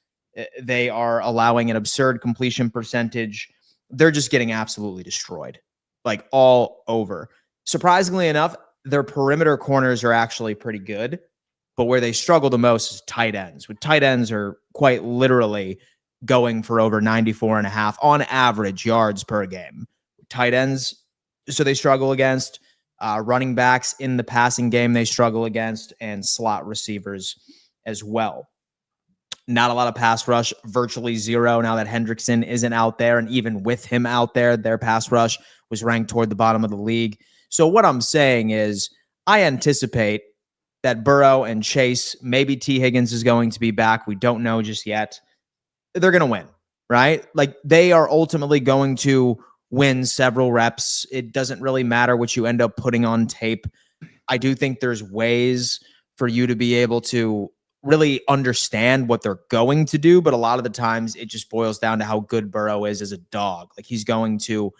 They are allowing an absurd completion percentage. They're just getting absolutely destroyed, like all over. Surprisingly enough, their perimeter corners are actually pretty good, but where they struggle the most is tight ends. With tight ends are quite literally going for over 94.5 on average yards per game. Tight ends, so they struggle against. Running backs in the passing game, they struggle against, and slot receivers as well. Not a lot of pass rush, virtually zero now that Hendrickson isn't out there. And even with him out there, their pass rush was ranked toward the bottom of the league. So what I'm saying is I anticipate that Burrow and Chase, maybe T. Higgins is going to be back. We don't know just yet. They're going to win, right? Like, they are ultimately going to win several reps. It doesn't really matter what you end up putting on tape. I do think there's ways for you to be able to really understand what they're going to do, but a lot of the times it just boils down to how good Burrow is as a dog. Like, he's going to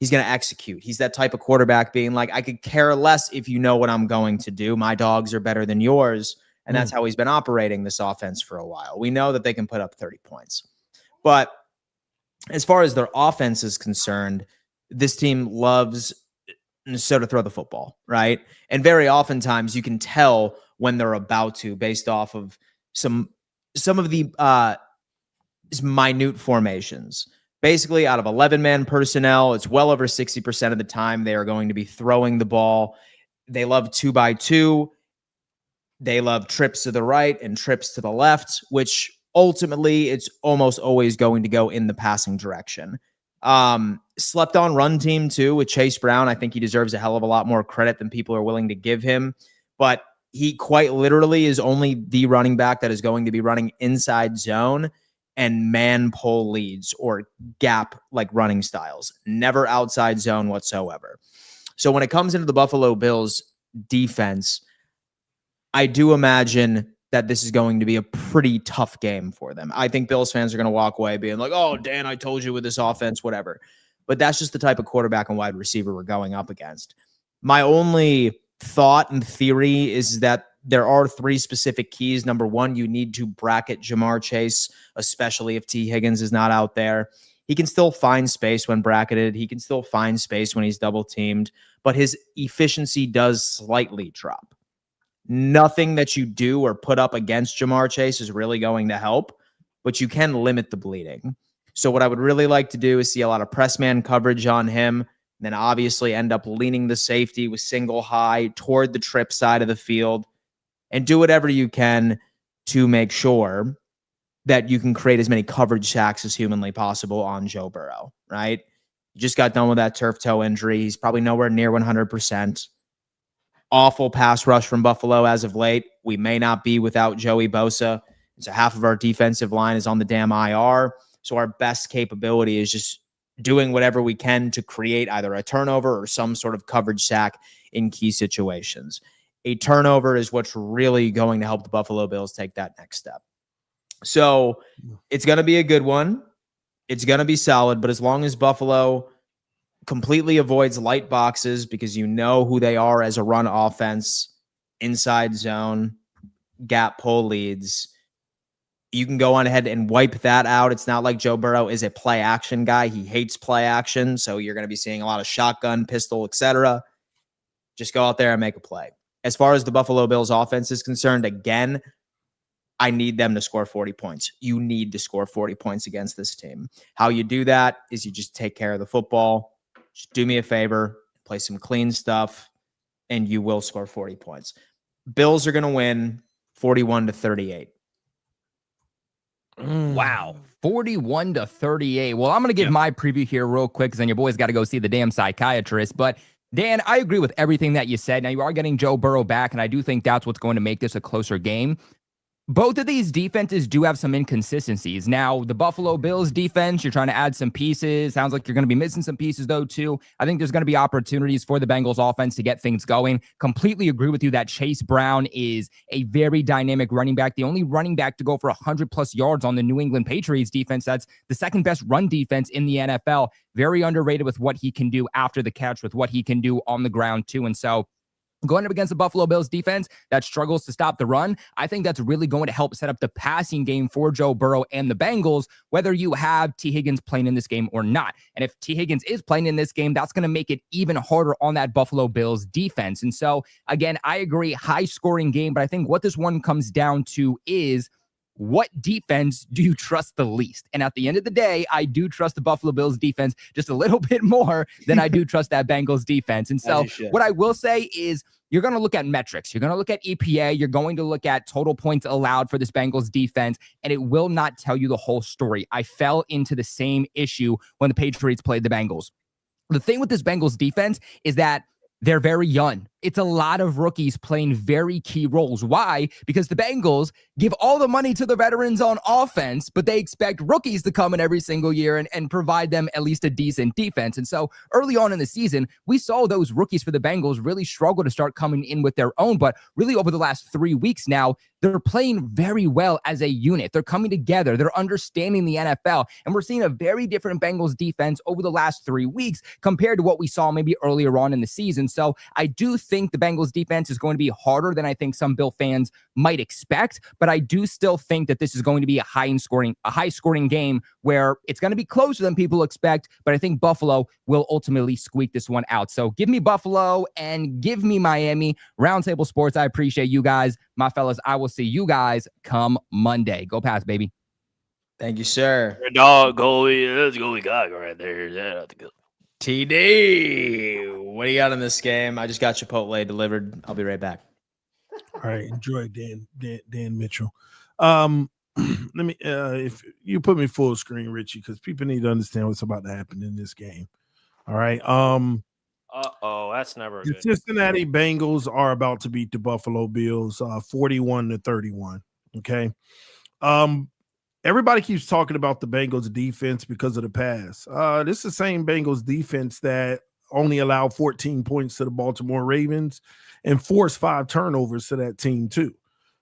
execute. He's that type of quarterback being like, I could care less if you know what I'm going to do. My dogs are better than yours. And that's how he's been operating this offense for a while. We know that they can put up 30 points. But as far as their offense is concerned, this team loves so to throw the football, right? And very oftentimes you can tell when they're about to, based off of some of the minute formations. Basically, out of 11-man personnel, it's well over 60% of the time they are going to be throwing the ball. They love 2x2. They love trips to the right and trips to the left, which ultimately it's almost always going to go in the passing direction. Slept on run team too with Chase Brown. I think he deserves a hell of a lot more credit than people are willing to give him. But he quite literally is only the running back that is going to be running inside zone and man pull leads or gap like running styles, never outside zone whatsoever. So when it comes into the Buffalo Bills defense, I do imagine that this is going to be a pretty tough game for them. I think Bills fans are going to walk away being like, oh, Dan, I told you with this offense, whatever. But that's just the type of quarterback and wide receiver we're going up against. My only thought and theory is that there are 3 specific keys. Number 1, you need to bracket Jamar Chase, especially if T. Higgins is not out there. He can still find space when bracketed. He can still find space when he's double teamed, but his efficiency does slightly drop. Nothing that you do or put up against Jamar Chase is really going to help, but you can limit the bleeding. So what I would really like to do is see a lot of press man coverage on him, and then obviously end up leaning the safety with single high toward the trip side of the field. and do whatever you can to make sure that you can create as many coverage sacks as humanly possible on Joe Burrow, right? He just got done with that turf toe injury. He's probably nowhere near 100%. Awful pass rush from Buffalo as of late. We may not be without Joey Bosa. So half of our defensive line is on the damn IR. So our best capability is just doing whatever we can to create either a turnover or some sort of coverage sack in key situations. A turnover is what's really going to help the Buffalo Bills take that next step. So it's going to be a good one. It's going to be solid, but as long as Buffalo completely avoids light boxes, because you know who they are as a run offense, inside zone, gap pull leads, you can go on ahead and wipe that out. It's not like Joe Burrow is a play action guy. He hates play action. So you're going to be seeing a lot of shotgun, pistol, etc. Just go out there and make a play. As far as the Buffalo Bills offense is concerned, again, I need them to score 40 points. You need to score 40 points against this team. How you do that is you just take care of the football. Just do me a favor, play some clean stuff, and you will score 40 points. Bills are going to win 41-38. Wow. 41-38. Well, I'm going to give my preview here real quick because then your boys got to go see the damn psychiatrist. But Dan, I agree with everything that you said. Now, you are getting Joe Burrow back, and I do think that's what's going to make this a closer game. Both of these defenses do have some inconsistencies. Now, the Buffalo Bills defense, you're trying to add some pieces. Sounds like you're going to be missing some pieces, though, too. I think there's going to be opportunities for the Bengals offense to get things going. Completely agree with you that Chase Brown is a very dynamic running back. The only running back to go for 100-plus yards on the New England Patriots defense. That's the second best run defense in the NFL. Very underrated with what he can do after the catch, with what he can do on the ground, too. And so, going up against the Buffalo Bills defense that struggles to stop the run, I think that's really going to help set up the passing game for Joe Burrow and the Bengals, whether you have T. Higgins playing in this game or not. And if T. Higgins is playing in this game, that's going to make it even harder on that Buffalo Bills defense. And so, again, I agree, high-scoring game, but I think what this one comes down to is, what defense do you trust the least? And at the end of the day, I do trust the Buffalo Bills defense just a little bit more than I do trust that Bengals defense. And so what I will say is, you're going to look at metrics. You're going to look at EPA. You're going to look at total points allowed for this Bengals defense, and it will not tell you the whole story. I fell into the same issue when the Patriots played the Bengals. The thing with this Bengals defense is that they're very young. It's a lot of rookies playing very key roles. Why? Because the Bengals give all the money to the veterans on offense, but they expect rookies to come in every single year and provide them at least a decent defense. And so early on in the season, we saw those rookies for the Bengals really struggle to start coming in with their own. But really over the last 3 weeks now, they're playing very well as a unit. They're coming together. They're understanding the NFL. And we're seeing a very different Bengals defense over the last 3 weeks compared to what we saw maybe earlier on in the season. So I do think the Bengals defense is going to be harder than I think some Bill fans might expect, but I do still think that this is going to be a high scoring game where it's going to be closer than people expect, but I think Buffalo will ultimately squeak this one out. So give me Buffalo and give me Miami. Roundtable Sports, I appreciate you guys. My fellas, I will see you guys come Monday. Go Pats, baby. Thank you, sir. Dog, goalie. That's goalie guy right there. Yeah, TD, what do you got in this game? I just got Chipotle delivered. I'll be right back. All right, enjoy Dan Mitchell. Let me if you put me full screen, Richie, because people need to understand what's about to happen in this game. All right. That's never The good. Cincinnati Bengals are about to beat the Buffalo Bills 41-31. Okay. Everybody keeps talking about the Bengals defense because of the pass. This is the same Bengals defense that only allowed 14 points to the Baltimore Ravens and forced 5 turnovers to that team too.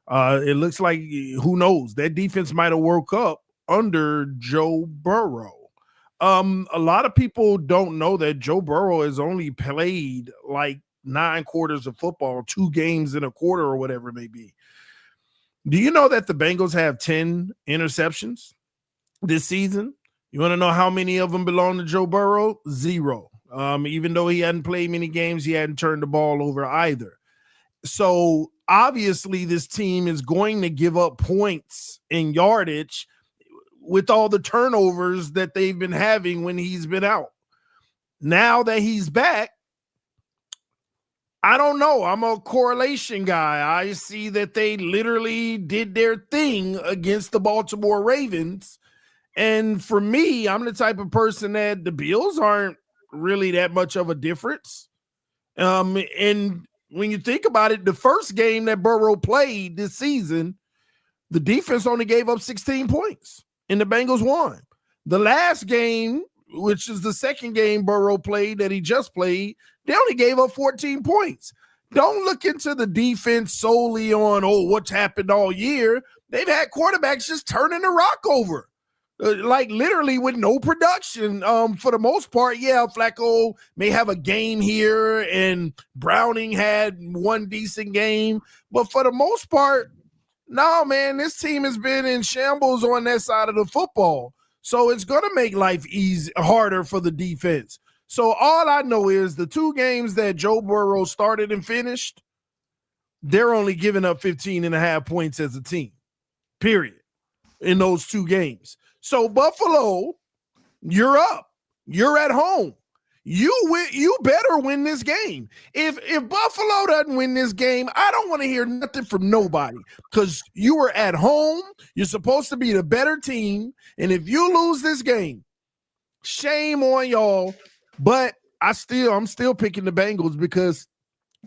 It looks like, who knows, that defense might have woke up under Joe Burrow. A lot of people don't know that Joe Burrow has only played like 9 quarters of football, 2 games in a quarter or whatever it may be. Do you know that the Bengals have 10 interceptions this season? You want to know how many of them belong to Joe Burrow? 0. Even though he hadn't played many games, he hadn't turned the ball over either. So obviously this team is going to give up points in yardage with all the turnovers that they've been having when he's been out. Now that he's back, I don't know. I'm a correlation guy. I see that they literally did their thing against the Baltimore Ravens. And for me, I'm the type of person that the Bills aren't really that much of a difference. And when you think about it, the first game that Burrow played this season, the defense only gave up 16 points and the Bengals won. The last game, which is the second game Burrow played that he just played, they only gave up 14 points. Don't look into the defense solely on, what's happened all year. They've had quarterbacks just turning the rock over, like literally with no production. For the most part, yeah, Flacco may have a game here and Browning had one decent game. But for the most part, no, man, this team has been in shambles on that side of the football. So it's going to make life harder for the defense. So all I know is the two games that Joe Burrow started and finished, they're only giving up 15.5 points as a team, period, in those two games. So Buffalo, you're up. You're at home. You better win this game. If Buffalo doesn't win this game, I don't want to hear nothing from nobody because you were at home. You're supposed to be the better team. And if you lose this game, shame on y'all. But I'm still picking the Bengals because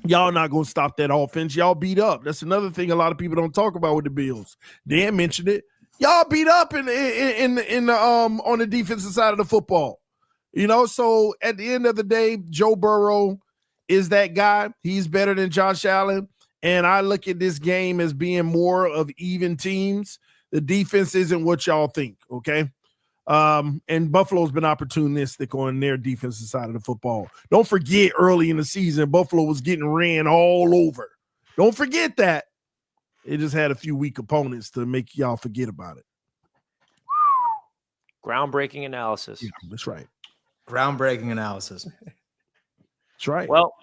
y'all not going to stop that offense. Y'all beat up. That's another thing a lot of people don't talk about with the Bills. Dan mentioned it. Y'all beat up in the on the defensive side of the football. So at the end of the day, Joe Burrow is that guy. He's better than Josh Allen. And I look at this game as being more of even teams. The defense isn't what y'all think, okay? And Buffalo's been opportunistic on their defensive side of the football. Don't forget early in the season, Buffalo was getting ran all over. Don't forget that. It just had a few weak opponents to make y'all forget about it. Groundbreaking analysis. Yeah, that's right. Groundbreaking analysis. That's right. Well,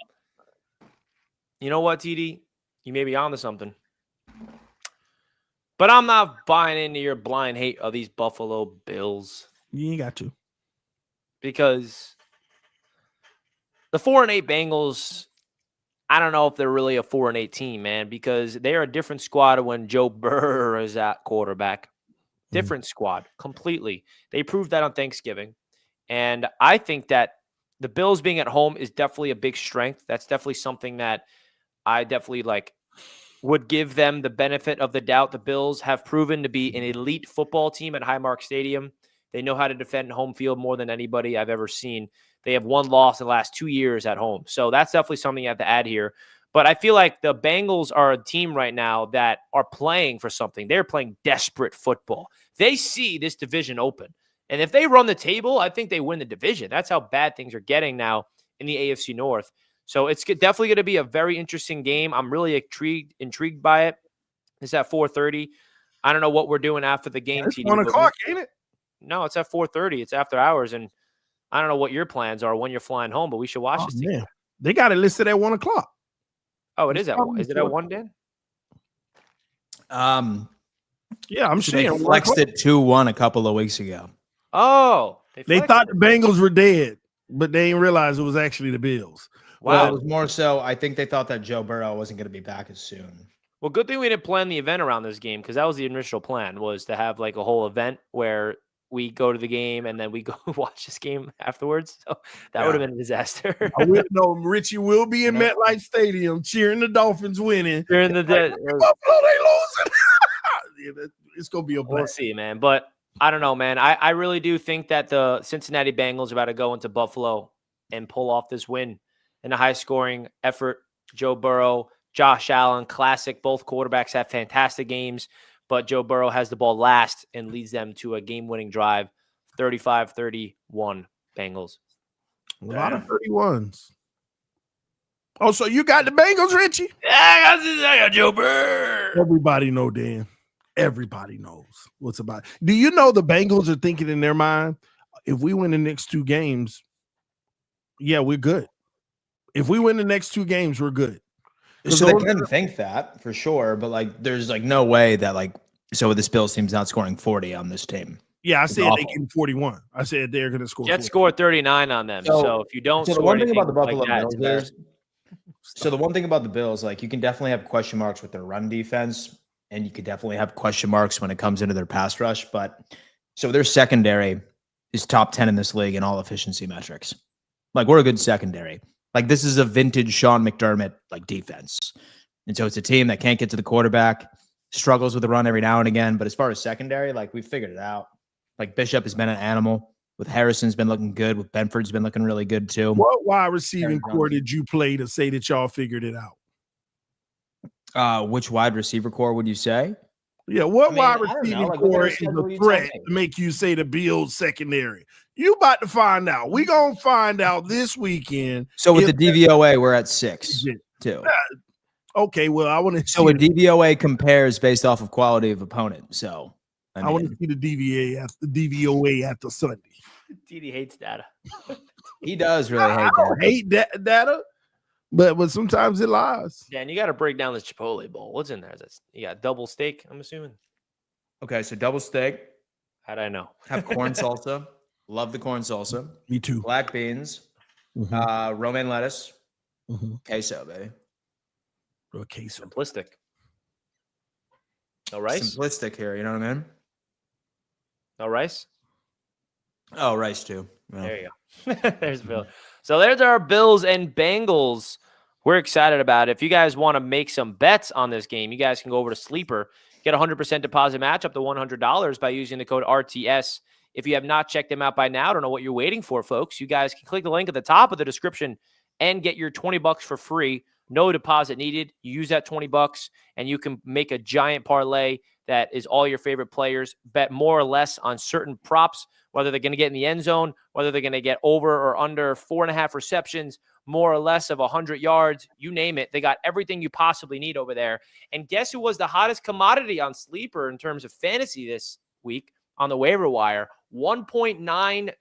you know what, TD? You may be onto something. But I'm not buying into your blind hate of these Buffalo Bills. You ain't got to. Because the 4-8 Bengals, I don't know if they're really a 4-8 team, man, because they are a different squad when Joe Burrow is at quarterback. Different squad, completely. They proved that on Thanksgiving. And I think that the Bills being at home is definitely a big strength. That's definitely something that I definitely would give them the benefit of the doubt. The Bills have proven to be an elite football team at Highmark Stadium. They know how to defend home field more than anybody I've ever seen. They have one loss in the last 2 years at home. So that's definitely something you have to add here. But I feel like the Bengals are a team right now that are playing for something. They're playing desperate football. They see this division open. And if they run the table, I think they win the division. That's how bad things are getting now in the AFC North. So it's definitely going to be a very interesting game. I'm really intrigued by it. It's at 4:30. I don't know what we're doing after the game. It's 1 o'clock, ain't it? No, it's at 4:30. It's after hours. And I don't know what your plans are when you're flying home, but we should watch this together. They got it listed at 1 o'clock. Oh, it is at 1. Is it at 1, Dan? Yeah, I'm saying they flexed it 2-1 a couple of weeks ago. Oh, they thought the Bengals were dead, but they didn't realize it was actually the Bills. Wow. Well, it was more so, I think they thought that Joe Burrow wasn't going to be back as soon. Well, good thing we didn't plan the event around this game because that was the initial plan, was to have a whole event where we go to the game and then we go watch this game afterwards. So that would have been a disaster. Richie will be in MetLife Stadium cheering the Dolphins winning. During the Buffalo, they losing. It's going to be a blast. We'll see, man. But I don't know, man. I really do think that the Cincinnati Bengals are about to go into Buffalo and pull off this win in a high-scoring effort. Joe Burrow, Josh Allen, classic. Both quarterbacks have fantastic games, but Joe Burrow has the ball last and leads them to a game-winning drive, 35-31 Bengals. A lot of 31s. Oh, so you got the Bengals, Richie? Yeah, I got Joe Burrow. Everybody know, Dan. Everybody knows what's about. Do you know the Bengals are thinking in their mind, if we win the next two games, yeah, we're good. If we win the next two games, we're good. So they can think that for sure, but there's no way that so this Bills team's not scoring 40 on this team. Yeah, I said they get 41. I said they're going to score. Jets scored 39 on them. So if you don't, the one thing about the Buffalo Bills is So the one thing about the Bills, like you can definitely have question marks with their run defense, and you could definitely have question marks when it comes into their pass rush. But so their secondary is top 10 in this league in all efficiency metrics. Like we're a good secondary. Like this is a vintage Sean McDermott like defense. And so it's a team that can't get to the quarterback, struggles with the run every now and again. But as far as secondary, like we figured it out. Like Bishop has been an animal. With Harrison's been looking good. With Benford's been looking really good too. What wide receiving core did you play to say that y'all figured it out? Which wide receiver core would you say? Yeah, what wide I don't know. receiving Like, core what is schedule are a you threat telling me? to make you say the Bills secondary? You about to find out. We gonna find out this weekend. So with if the DVOA, we're at 6 too. Okay, well, I want to So a DVOA compares based off of quality of opponent. So I want to see the DVOA after Sunday. TD hates data. he does really hate I don't that. hate that data, but sometimes it lies. Dan, you got to break down this Chipotle bowl. What's in there? You got double steak, I'm assuming? Okay, so double steak. How'd I know? Have corn salsa. Love the corn salsa. Me too. Black beans. Mhm. Romaine lettuce. Mhm. Queso, baby. Okay, so Simplistic. No rice? Simplistic here, you know what I mean? No rice? Oh, rice too. Yeah. There you go. There's Bill. So there's our Bills and Bengals. We're excited about it. If you guys want to make some bets on this game, you guys can go over to Sleeper. Get a 100% deposit match up to $100 by using the code RTS. If you have not checked them out by now, I don't know what you're waiting for, folks. You guys can click the link at the top of the description and get your $20 for free. No deposit needed. You use that $20 and you can make a giant parlay that is all your favorite players. Bet more or less on certain props, whether they're going to get in the end zone, whether they're going to get over or under 4.5 receptions, more or less of 100 yards, you name it. They got everything you possibly need over there. And guess who was the hottest commodity on Sleeper in terms of fantasy this week on the waiver wire? 1.9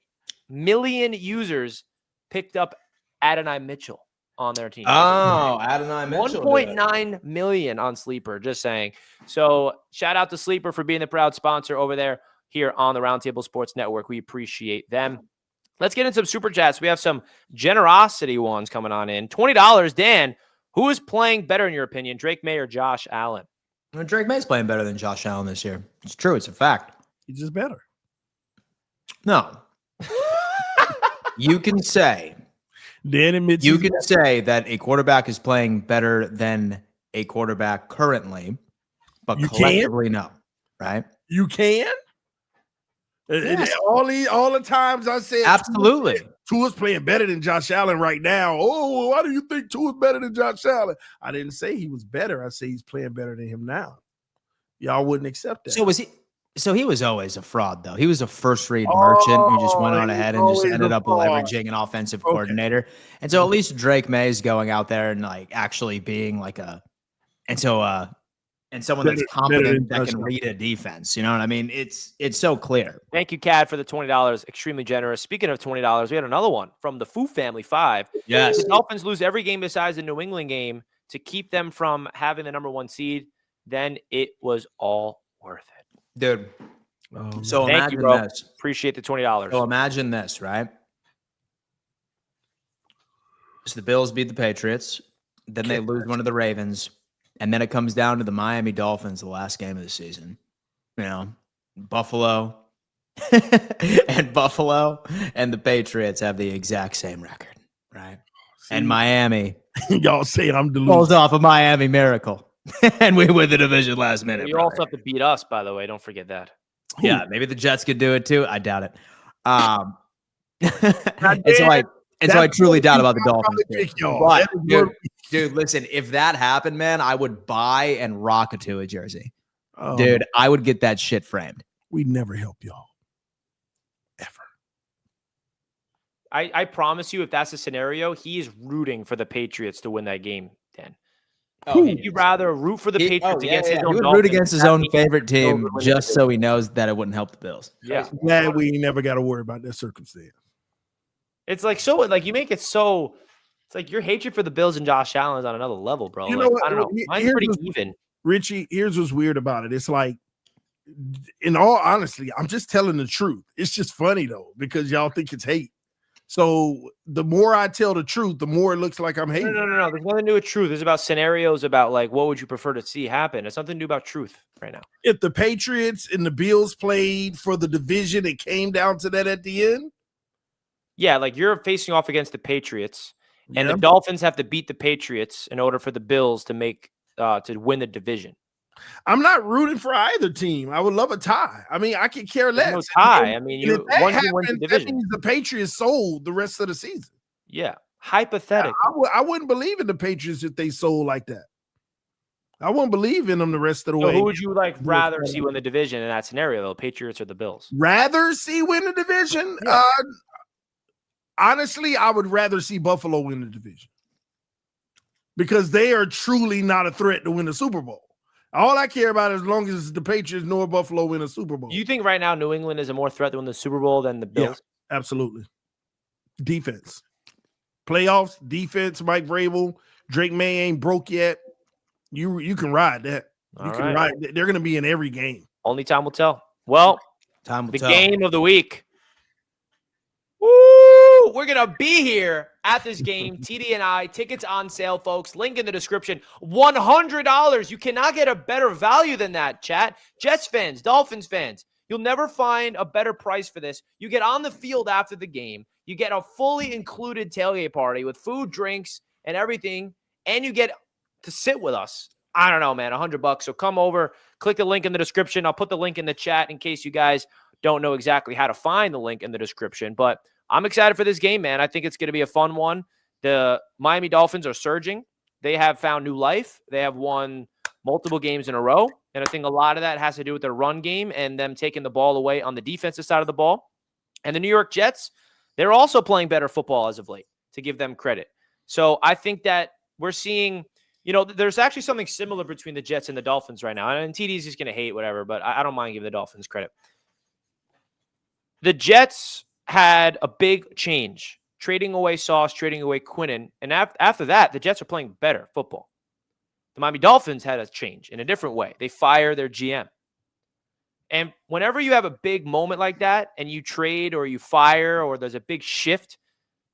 million users picked up Adonai Mitchell on their team. Oh, Adonai Mitchell. 1.9 million on Sleeper, just saying. So shout out to Sleeper for being the proud sponsor over there here on the Roundtable Sports Network. We appreciate them. Let's get into some super chats. We have some generosity ones coming on in. $20. Dan, who is playing better in your opinion, Drake May or Josh Allen? Drake May's playing better than Josh Allen this year. It's true. It's a fact. he's just better. No. You can say Dan admits you can say that a quarterback is playing better than a quarterback currently, but You collectively, no. Right? you can. Yes. All the times I said Absolutely. Tua's playing better than Josh Allen right now. Oh, why do you think Tua's better than Josh Allen? I didn't say he was better. I say he's playing better than him now. Y'all wouldn't accept that. So was he? So he was always a fraud, though. He was a first-rate merchant who just went on he's ahead and just always ended a up fraud. leveraging an offensive coordinator. And so at least Drake May is going out there and like actually being like someone that's Better competent than that Josh can Allen. read a defense. You know what I mean? It's so clear. Thank you, Kat, for the $20. Extremely generous. Speaking of $20, we had another one from the Foo Family 5. Yes. The Dolphins lose every game besides the New England game to keep them from having the number 1 seed. Then it was all worth it. Dude. So Thank you, imagine bro. this. Appreciate the $20. So imagine this, right? So the Bills beat the Patriots, then they lose one of the Ravens, and then it comes down to the Miami Dolphins, the last game of the season. You know, Buffalo and the Patriots have the exact same record, right? And Miami y'all say I'm pulls delusional. off a Miami miracle, and we win the division last minute. You also have to beat us, by the way. Don't forget that. Yeah, maybe the Jets could do it too. I doubt it. And so I truly doubt about the Dolphins. Too. But, dude, listen, if that happened, man, I would buy and rock a Tua jersey. Dude, I would get that shit framed. We never help y'all. Ever. I promise you, if that's the scenario, he is rooting for the Patriots to win that game, Dan. He'd rather root for the Patriots against his own He would root Dolphins. against his own favorite team just so he knows that it wouldn't help the Bills. Yeah. Glad we never got to worry about that circumstance. It's like so, like you make it so. It's like your hatred for the Bills and Josh Allen is on another level, bro. You Like, know what? I don't know. Mine's pretty even. Richie, here's what's weird about it. It's like, in all honesty, I'm just telling the truth. It's just funny though, because y'all think it's hate. So the more I tell the truth, the more it looks like I'm hating. No. There's nothing to do with truth. It's about scenarios about like what would you prefer to see happen. It's nothing to do about truth right now. If the Patriots and the Bills played for the division, it came down to that at the end. Yeah, like you're facing off against the Patriots, and Yeah. the Dolphins have to beat the Patriots in order for the Bills to make to win the division. I'm not rooting for either team. I would love a tie. I mean, I could care less. No tie. I mean, And if you that one team wins the happens, that division. means the Patriots sold the rest of the season. Yeah, hypothetically. I wouldn't believe in the Patriots if they sold like that. I wouldn't believe in them the rest of the So way. who would you like rather see win the division in that scenario, though? Patriots or the Bills? Rather see win the division? Yeah. Honestly, I would rather see Buffalo win the division because they are truly not a threat to win the Super Bowl. All I care about is as long as the Patriots nor Buffalo win a Super Bowl. Do you think right now New England is a more threat to win the Super Bowl than the Bills? Yeah, absolutely. Defense. Playoffs, defense, Mike Vrabel. Drake May ain't broke yet. You can ride that. You can ride. They're going to be in every game. Only time will tell. Well, Time will the tell. game of the week. Woo! We're going to be here at this game. TD and I. Tickets on sale, folks. Link in the description. $100. You cannot get a better value than that, chat. Jets fans, Dolphins fans. You'll never find a better price for this. You get on the field after the game. You get a fully included tailgate party with food, drinks, and everything. And you get to sit with us. I don't know, man, $100. So come over, click the link in the description. I'll put the link in the chat in case you guys don't know exactly how to find the link in the description. But I'm excited for this game, man. I think it's going to be a fun one. The Miami Dolphins are surging. They have found new life. They have won multiple games in a row. And I think a lot of that has to do with their run game and them taking the ball away on the defensive side of the ball. And the New York Jets, they're also playing better football as of late, to give them credit. So I think that we're seeing, there's actually something similar between the Jets and the Dolphins right now. And TD's just going to hate whatever, but I don't mind giving the Dolphins credit. The Jets had a big change, trading away Sauce, trading away Quinnen. And after that, the Jets are playing better football. The Miami Dolphins had a change in a different way. They fire their GM. And whenever you have a big moment like that and you trade or you fire or there's a big shift,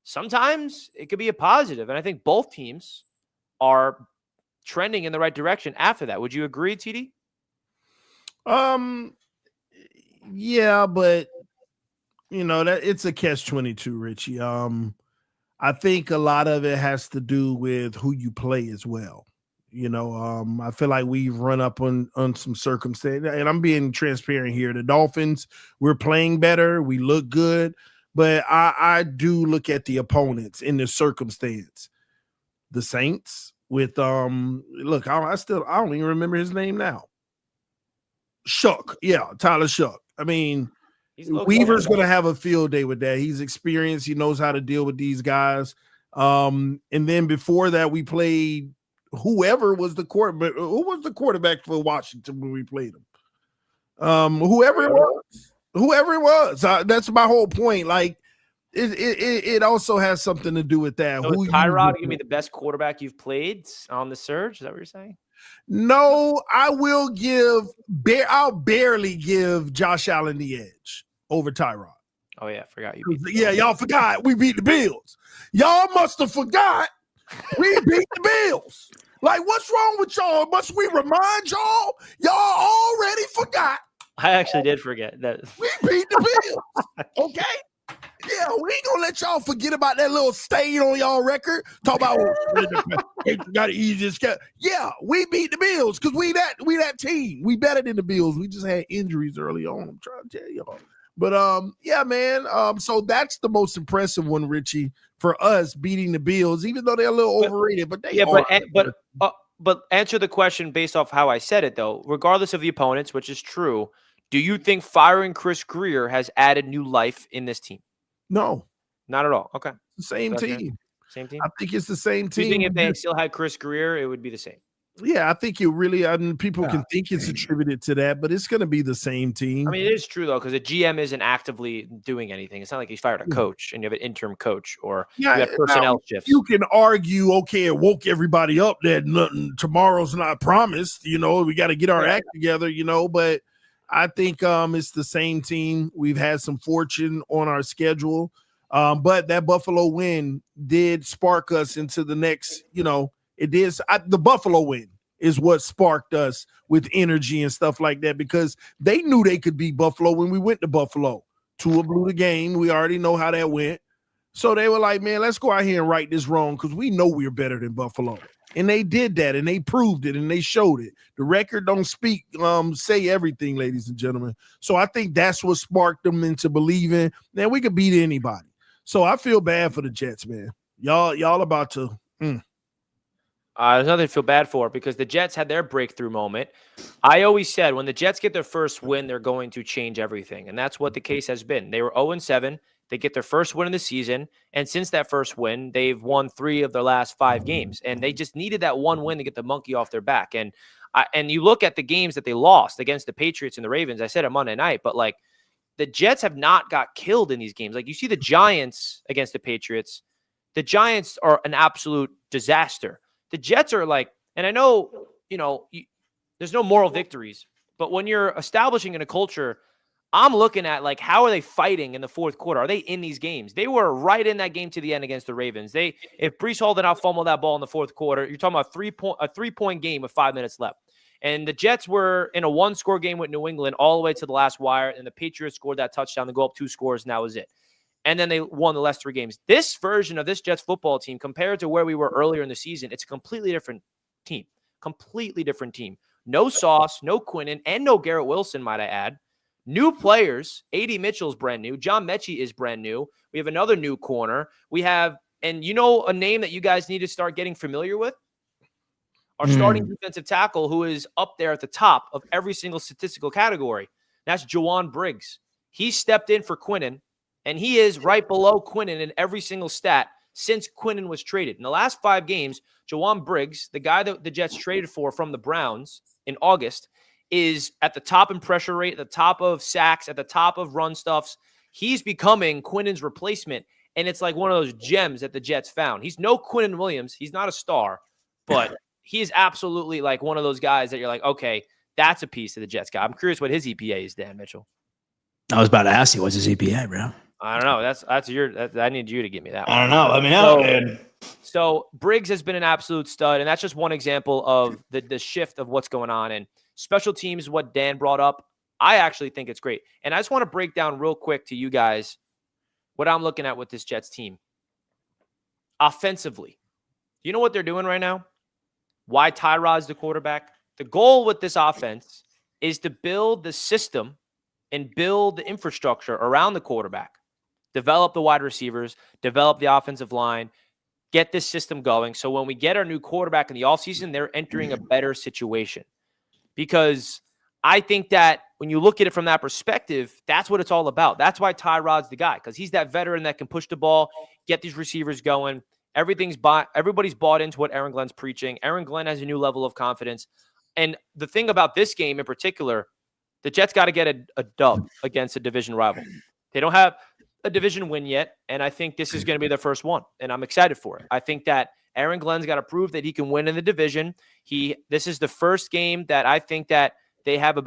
sometimes it could be a positive. And I think both teams are trending in the right direction after that. Would you agree, TD? Yeah, but that it's a catch-22, Richie. I think a lot of it has to do with who you play as well. I feel like we've run up on some circumstance, and I'm being transparent here. The Dolphins, we're playing better. We look good, but I do look at the opponents in the circumstance. The Saints with I don't even remember his name now. Shuck. Yeah, Tyler Shuck. I mean, Weaver's going to have a field day with that. He's experienced. He knows how to deal with these guys. And then before that, we played whoever was the quarterback. Who was the quarterback for Washington when we played him? Whoever it was. That's my whole point. Like, it also has something to do with that. So Tyrod give me the best quarterback you've played on the surge? Is that what you're saying? No, I'll barely give Josh Allen the edge over Tyrod. Oh, yeah, I forgot you. Y'all forgot we beat the Bills. Y'all must have forgot we beat the Bills. Like, what's wrong with y'all? Must we remind y'all? Y'all already forgot. I actually did forget that. We beat the Bills. Okay? Yeah, we ain't gonna let y'all forget about that little stain on y'all record. Talk about got the easiest. Yeah, we beat the Bills because we that team. We better than the Bills. We just had injuries early on. I'm trying to tell y'all. But yeah, man. So that's the most impressive one, Richie, for us beating the Bills, even though they're a little overrated. But they but answer the question based off how I said it though. Regardless of the opponents, which is true, do you think firing Chris Greer has added new life in this team? No, not at all. Okay, same team. Same team. I think it's the same team. Do you think if they still had Chris Greer, it would be the same? Yeah, I think it really. I mean, people can think it's attributed to that, but it's going to be the same team. I mean, it is true though, because the GM isn't actively doing anything. It's not like he's fired a coach and you have an interim coach or you have personnel shifts. You can argue, okay, it woke everybody up that nothing tomorrow's not promised. We got to get our act together. But I think it's the same team. We've had some fortune on our schedule. But that Buffalo win did spark us into the next, it did. The Buffalo win is what sparked us with energy and stuff like that, because they knew they could beat Buffalo when we went to Buffalo. Tua blew the game. We already know how that went. So they were like, man, let's go out here and right this wrong, because we know we're better than Buffalo. And they did that, and they proved it, and they showed it. The record don't say everything, ladies and gentlemen. So I think that's what sparked them into believing that we could beat anybody. So I feel bad for the Jets, man. Y'all about to. There's nothing to feel bad for, because the Jets had their breakthrough moment. I always said when the Jets get their first win, they're going to change everything. And that's what the case has been. They were 0-7. They get their first win of the season. And since that first win, they've won 3 of their last 5 games. And they just needed that one win to get the monkey off their back. And you look at the games that they lost against the Patriots and the Ravens. I said it Monday night, but like the Jets have not got killed in these games. Like you see the Giants against the Patriots. The Giants are an absolute disaster. The Jets are like, and I know, there's no moral victories, but when you're establishing in a culture, I'm looking at like, how are they fighting in the fourth quarter? Are they in these games? They were right in that game to the end against the Ravens. If Breece Hall did not fumble that ball in the fourth quarter, you're talking about a 3-point game with 5 minutes left. And the Jets were in a 1-score game with New England all the way to the last wire, and the Patriots scored that touchdown to go up 2 scores, and that was it. And then they won the last 3 games. This version of this Jets football team, compared to where we were earlier in the season, it's a completely different team. Completely different team. No Sauce, no Quinnen, and no Garrett Wilson, might I add. New players. A.D. Mitchell's brand new. John Mechie is brand new. We have another new corner. We have, and a name that you guys need to start getting familiar with? Our starting defensive tackle, who is up there at the top of every single statistical category. That's Jawan Briggs. He stepped in for Quinnen. And he is right below Quinnen in every single stat since Quinnen was traded. In the last 5 games, Jawan Briggs, the guy that the Jets traded for from the Browns in August, is at the top in pressure rate, at the top of sacks, at the top of run stuffs. He's becoming Quinnen's replacement, and it's like one of those gems that the Jets found. He's no Quinnen Williams. He's not a star, but he is absolutely like one of those guys that you're like, okay, that's a piece of the Jets guy. I'm curious what his EPA is, Dan Mitchell. I was about to ask you, what's his EPA, bro? I don't know. I need you to give me that one. I don't know. Let me know, dude. So Briggs has been an absolute stud, and that's just one example of the shift of what's going on. And special teams, what Dan brought up, I actually think it's great. And I just want to break down real quick to you guys what I'm looking at with this Jets team. Offensively, you know what they're doing right now? Why Tyrod's the quarterback? The goal with this offense is to build the system and build the infrastructure around the quarterback. Develop the wide receivers, develop the offensive line, get this system going. So when we get our new quarterback in the offseason, they're entering a better situation. Because I think that when you look at it from that perspective, that's what it's all about. That's why Tyrod's the guy, because he's that veteran that can push the ball, get these receivers going. Everybody's bought into what Aaron Glenn's preaching. Aaron Glenn has a new level of confidence. And the thing about this game in particular, the Jets got to get a dub against a division rival. They don't have a division win yet, and I think this is going to be their first one, and I'm excited for it. I think that Aaron Glenn's got to prove that he can win in the division. This is the first game that I think that they have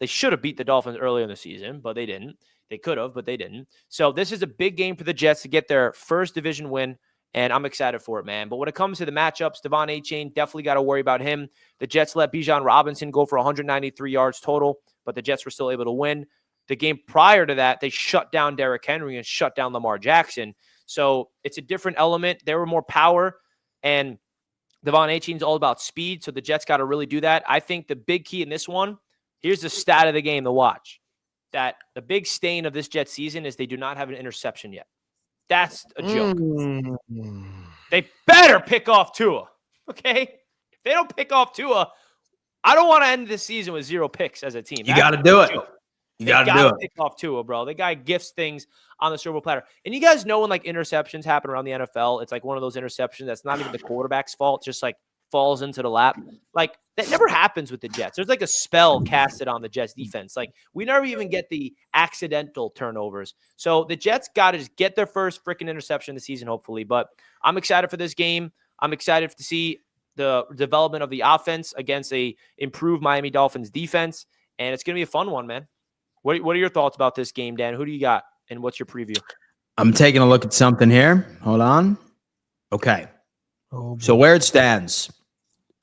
they should have beat the Dolphins earlier in the season, but they didn't. They could have, but they didn't. So this is a big game for the Jets to get their first division win, and I'm excited for it, man. But when it comes to the matchups, Devon Achane, definitely got to worry about him. The Jets let Bijan Robinson go for 193 yards total, but the Jets were still able to win. The game prior to that, they shut down Derrick Henry and shut down Lamar Jackson. So it's a different element. There were more power, and Devon Achane's all about speed, so the Jets got to really do that. I think the big key in this one, here's the stat of the game to watch, that the big stain of this Jets season is they do not have an interception yet. That's a joke. They better pick off Tua, okay? If they don't pick off Tua, I don't want to end this season with 0 picks as a team. You got to do it. You got to do it. Pick off Tua, bro. The guy gifts things on the silver platter. And you guys know when like interceptions happen around the NFL, it's like one of those interceptions that's not even the quarterback's fault, just like falls into the lap. Like that never happens with the Jets. There's like a spell casted on the Jets defense. Like we never even get the accidental turnovers. So the Jets got to just get their first freaking interception this season, hopefully. But I'm excited for this game. I'm excited to see the development of the offense against a improved Miami Dolphins defense. And it's going to be a fun one, man. What are your thoughts about this game, Dan? Who do you got, and what's your preview? I'm taking a look at something here. Hold on. Okay. So where it stands,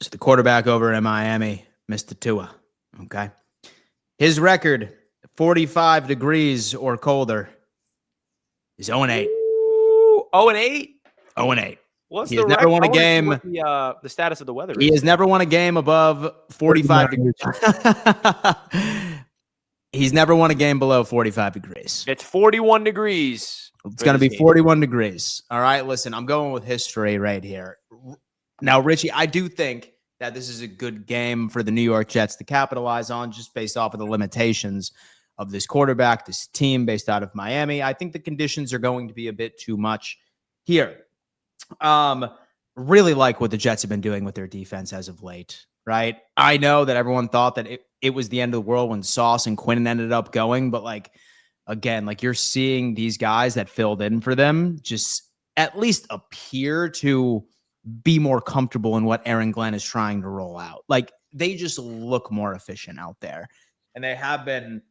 so the quarterback over in Miami, Mr. Tua. Okay. His record, 45 degrees or colder, is 0-8. 0-8. 0-8. What's He the has never record? won a I wanna see game. what the status of the weather He is. has never won a game above 45 degrees. He's never won a game below 45 degrees. It's 41 degrees. It's going to be 41 degrees. All right, listen, I'm going with history right here. Now, Richie, I do think that this is a good game for the New York Jets to capitalize on just based off of the limitations of this quarterback, this team based out of Miami. I think the conditions are going to be a bit too much here. Really like what the Jets have been doing with their defense as of late, right? I know that everyone thought that it was the end of the world when Sauce and Quinn ended up going, but like, again, like you're seeing these guys that filled in for them just at least appear to be more comfortable in what Aaron Glenn is trying to roll out. Like they just look more efficient out there, and they have been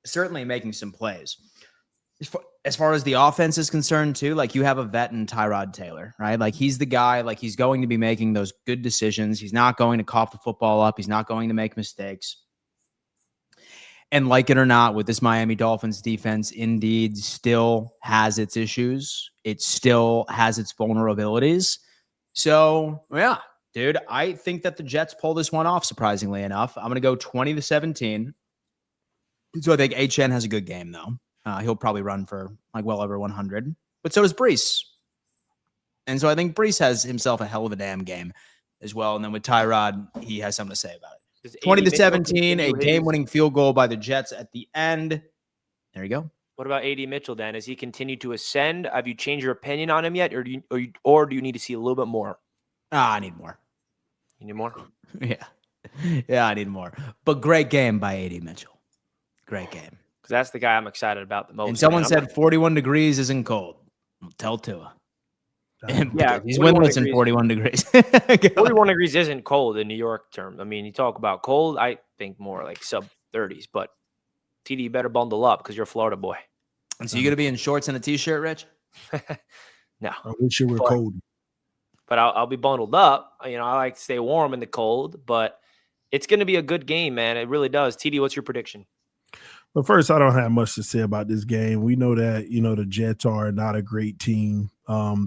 certainly making some plays. As far as the offense is concerned too, like you have a vet in Tyrod Taylor, right? Like he's the guy, like he's going to be making those good decisions. He's not going to cough the football up. He's not going to make mistakes. And like it or not, with this Miami Dolphins defense, indeed still has its issues. It still has its vulnerabilities. So yeah, dude, I think that the Jets pull this one off, surprisingly enough. I'm going to go 20-17. So I think HN has a good game though. He'll probably run for like well over 100, but so does Brees. And so I think Brees has himself a hell of a damn game as well. And then with Tyrod, he has something to say about it. 20-17, a game-winning field goal by the Jets at the end. There you go. What about AD Mitchell, Dan? Has he continued to ascend? Have you changed your opinion on him yet, or do you need to see a little bit more? I need more. You need more? Yeah, I need more. But great game by AD Mitchell. Great game. Because that's the guy I'm excited about the most. And someone said 41 degrees isn't cold. Well, tell Tua. Yeah, he's winless in 41 degrees. 41 degrees isn't cold in New York term. I mean, you talk about cold, I think more like sub 30s. But TD, you better bundle up because you're a Florida boy. And so you're going to be in shorts and a T-shirt, Rich? No. I wish it were cold. But I'll be bundled up. You know, I like to stay warm in the cold. But it's going to be a good game, man. It really does. TD, what's your prediction? But first, I don't have much to say about this game. We know that, the Jets are not a great team.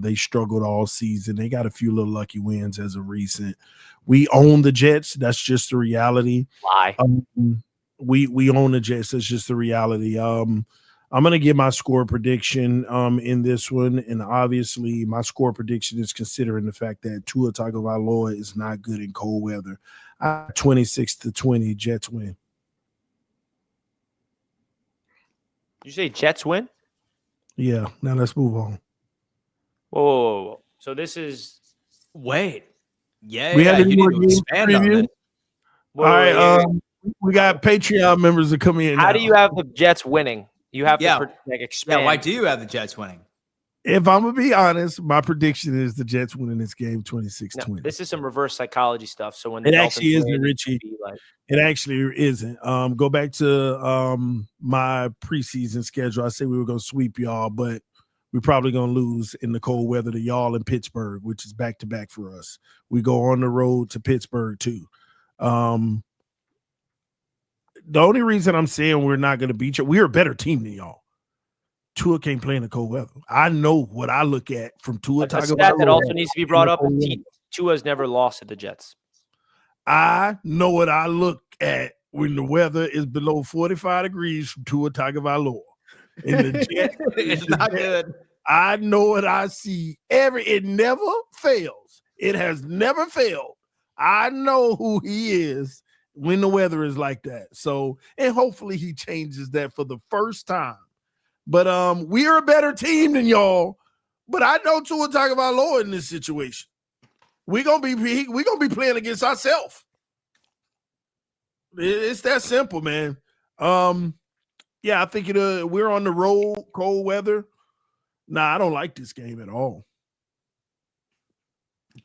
They struggled all season. They got a few little lucky wins as of recent. We own the Jets. That's just the reality. Lie. We own the Jets. That's just the reality. I'm going to give my score prediction in this one. And obviously, my score prediction is considering the fact that Tua Tagovailoa is not good in cold weather. 26-20, Jets win. Did you say Jets win? Yeah. Now let's move on. Whoa. So this is wait. Yeah. We had you need to expand on it. All right. We got Patreon members that come in. How do you have the Jets winning? You have to expand. Yeah. Why do you have the Jets winning? If I'm gonna be honest, my prediction is the Jets winning this game 26-20. No, this is some reverse psychology stuff. So when it actually isn't, Richie. Like, it actually isn't. Go back to my preseason schedule. I said we were gonna sweep y'all, but we're probably gonna lose in the cold weather to y'all in Pittsburgh, which is back to back for us. We go on the road to Pittsburgh too. The only reason I'm saying we're not gonna beat you, we're a better team than y'all. Tua can't play in the cold weather. I know what I look at from Tua. A stat that also needs to be brought up. Tua's never lost to the Jets. I know what I look at when the weather is below 45 degrees from Tua Tagovailoa. In the Jets, it's not good. I know what I see. It never fails. It has never failed. I know who he is when the weather is like that. So, and hopefully he changes that for the first time. But we are a better team than y'all. But I know Tua Tagovailoa in this situation. We're gonna be playing against ourselves. It's that simple, man. Yeah, I think we're on the road, cold weather. Nah, I don't like this game at all.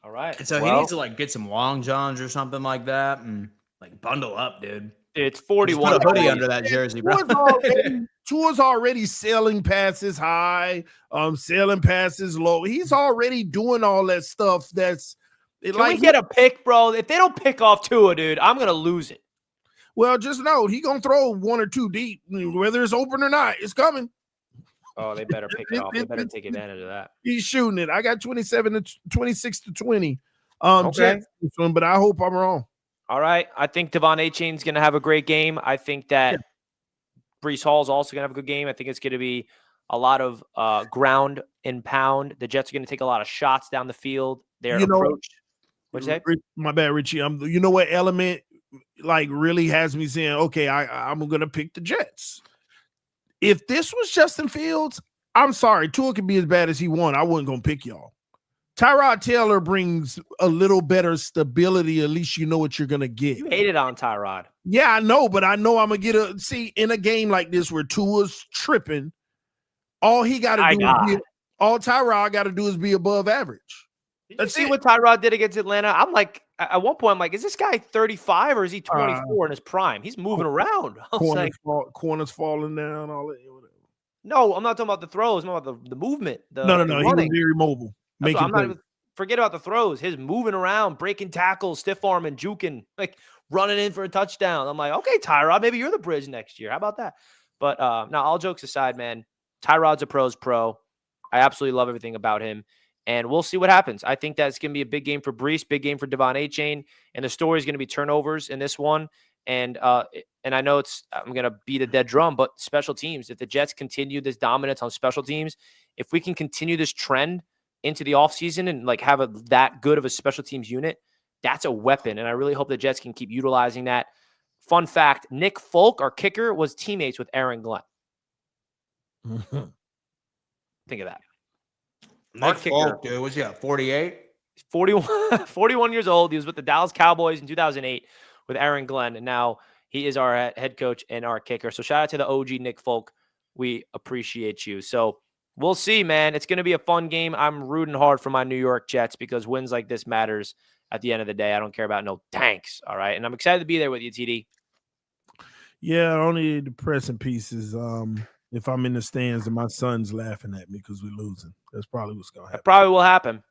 All right. And so he needs to like get some long johns or something like that and like bundle up, dude. It's Just 41. put a hoodie under that jersey, bro. Tua's already sailing passes high, sailing passes low. He's already doing all that stuff. Can we get a pick, bro? If they don't pick off Tua, dude, I'm gonna lose it. Well, just know he gonna throw one or two deep, whether it's open or not. It's coming. Oh, they better pick it off. They better take advantage of that. He's shooting it. I got 26 to 20. Okay. But I hope I'm wrong. All right. I think Devon Achane's going to have a great game. I think that Breece Hall's also going to have a good game. I think it's going to be a lot of ground and pound. The Jets are going to take a lot of shots down the field. Their approach. What'd you say? My bad, Richie. You know what element really has me saying, okay, I'm going to pick the Jets. If this was Justin Fields, I'm sorry. Tua could be as bad as he won. I wasn't going to pick y'all. Tyrod Taylor brings a little better stability. At least you know what you're going to get. You hated on Tyrod. Yeah, I know, but I know I'm going to get in a game like this where Tua's tripping, all he got to do all Tyrod got to do is be above average. Did you see what Tyrod did against Atlanta? I'm like, at one point, I'm like, is this guy 35 or is he 24 in his prime? He's moving around. Corners falling down, all that. Whatever. No, I'm not talking about the throws. I'm talking about the movement. No. He was very mobile. I'm not even forget about the throws. His moving around, breaking tackles, stiff arm and juking, like running in for a touchdown. I'm like, okay, Tyrod, maybe you're the bridge next year. How about that? But now, all jokes aside, man, Tyrod's a pro's pro. I absolutely love everything about him. And we'll see what happens. I think that's going to be a big game for Breece, big game for Devon Achane. And the story is going to be turnovers in this one. And I know I'm going to beat a dead drum, but special teams, if the Jets continue this dominance on special teams, if we can continue this trend into the offseason and have that good of a special teams unit, that's a weapon. And I really hope the Jets can keep utilizing that. Fun fact, Nick Folk, our kicker, was teammates with Aaron Glenn. Think of that. Nick Folk, dude, was he 48? 41 years old. He was with the Dallas Cowboys in 2008 with Aaron Glenn, and now he is our head coach and our kicker. So shout out to the OG Nick Folk. We appreciate you. So we'll see, man. It's going to be a fun game. I'm rooting hard for my New York Jets because wins like this matters at the end of the day. I don't care about no tanks, all right? And I'm excited to be there with you, TD. Yeah, only depressing pieces. If I'm in the stands and my son's laughing at me because we're losing. That's probably what's going to happen. It probably will happen.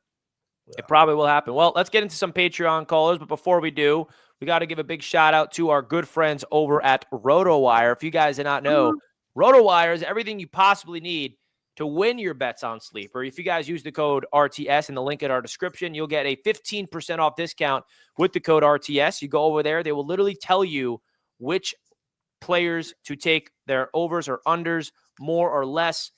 Yeah. It probably will happen. Well, let's get into some Patreon callers. But before we do, we got to give a big shout out to our good friends over at Rotowire. If you guys did not know, Rotowire is everything you possibly need to win your bets on Sleeper. If you guys use the code RTS in the link in our description, you'll get a 15% off discount with the code RTS. You go over there, they will literally tell you which players to take their overs or unders, more or less,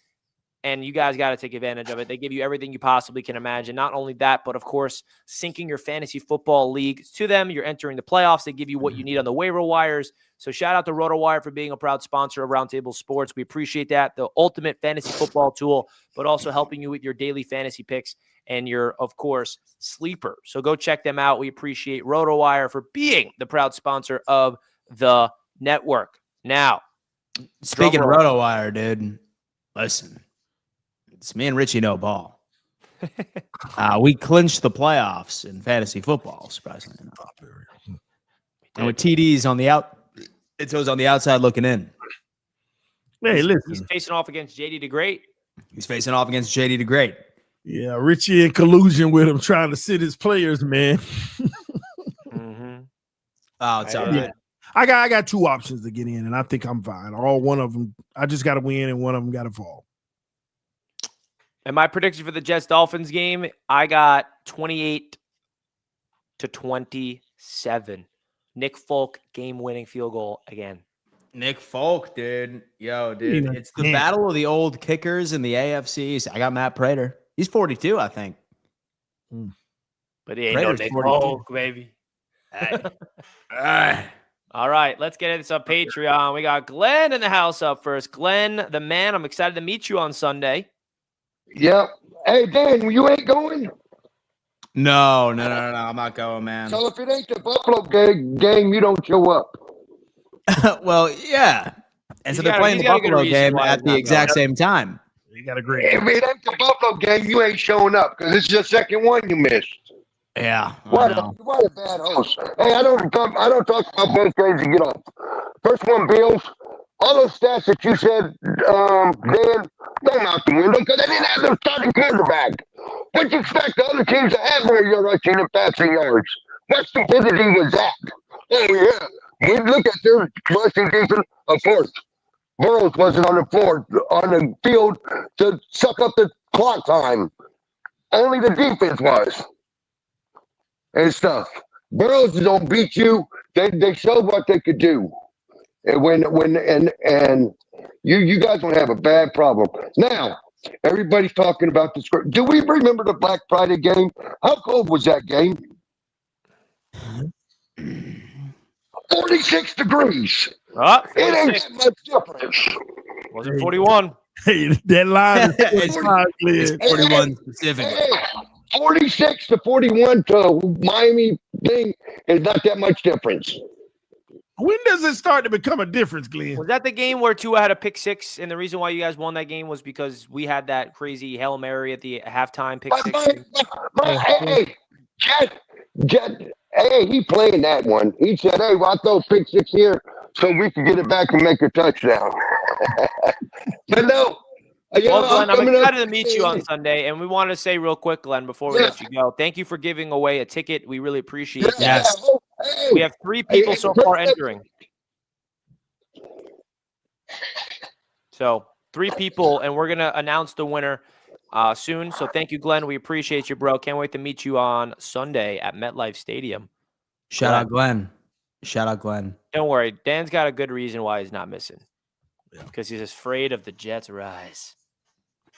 and you guys got to take advantage of it. They give you everything you possibly can imagine. Not only that, but of course, syncing your fantasy football league to them. You're entering the playoffs. They give you what you need on the waiver wires. So shout out to Rotowire for being a proud sponsor of Roundtable Sports. We appreciate that. The ultimate fantasy football tool, but also helping you with your daily fantasy picks and your, of course, sleeper. So go check them out. We appreciate Rotowire for being the proud sponsor of the network. Now, speaking of Rotowire, dude, listen, it's me and Richie no ball. We clinched the playoffs in fantasy football, surprisingly enough. And with TD's on the outside looking in. Hey, listen, he's facing off against JD the Great. He's facing off against JD the Great. Yeah, Richie in collusion with him, trying to sit his players, man. Oh, it's all right. I got two options to get in, and I think I'm fine. One of them, I just got to win, and one of them got to fall. And my prediction for the Jets-Dolphins game, I got 28-27. Nick Folk game-winning field goal again. Nick Folk, dude. Yo, dude. It's the battle of the old kickers in the AFC East. I got Matt Prater. He's 42, I think. But he ain't no Nick Folk, baby. All right, let's get into some Patreon. We got Glenn in the house up first. Glenn, the man, I'm excited to meet you on Sunday. Yep. Hey, Dan, you ain't going? No, I'm not going, man. So if it ain't the Buffalo game, you don't show up. Well, yeah. And so they're playing the Buffalo game at the exact same time. You got to agree. If it ain't the Buffalo game, you ain't showing up because it's your second one you missed. Yeah. What a bad host. Hey, I don't talk about both games to get off. First one, Bills. All those stats that you said, Dan, throw out the window because they didn't have their starting quarterback. What do you expect the other teams to have more your rushing and passing yards? What stupidity was that? Oh, yeah. We look at their rushing defense, of course. Burrow wasn't on the field to suck up the clock time. Only the defense was. And stuff. Burrows don't beat you. They showed what they could do. And when you guys don't have a bad problem. Now, everybody's talking about the script. Do we remember the Black Friday game? How cold was that game? 46 degrees. It ain't that much difference. Wasn't 41. Hey, that line is 41 specifically. Hey, 46 to 41 to Miami thing is not that much difference. When does it start to become a difference, Glenn? Was that the game where Tua had a pick six, and the reason why you guys won that game was because we had that crazy Hail Mary at the halftime pick six? Hey, Jet, hey, he playing that one. He said, hey, well, I'll throw pick six here so we can get it back and make a touchdown. But no. Well, Glenn, I'm excited to meet you on Sunday, and we want to say real quick, Glenn, before we let you go, thank you for giving away a ticket. We really appreciate that. Yes. Hey, We have 3 people so far entering. So 3 people, and we're going to announce the winner soon. So thank you, Glenn. We appreciate you, bro. Can't wait to meet you on Sunday at MetLife Stadium. Shout out Glenn. Shout out Glenn. Don't worry. Dan's got a good reason why he's not missing. Because he's afraid of the Jets' rise.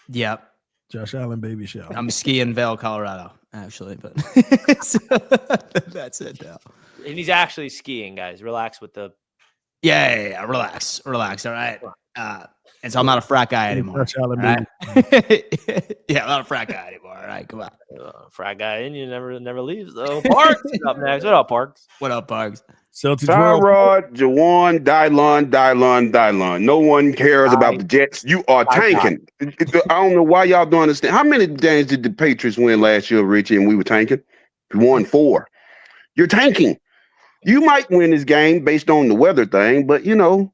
Yep. Josh Allen baby shower. I'm skiing Vail, Colorado, actually, but so, that's it now. And he's actually skiing, guys. Relax with the... Yeah. Relax. All right. And so I'm not a frat guy anymore. Josh Allen All baby. right? Yeah, I'm not a frat guy anymore. All right, come on. Frat guy in you never leaves, though. Parks is up next. What up, Parks? What up, Bugs? Celtics. Tyrod, Jawan, Dylon. No one cares about the Jets. You are tanking. I don't know why y'all don't understand. How many games did the Patriots win last year, Richie, and we were tanking? We won 4. You're tanking. You might win this game based on the weather thing, but, no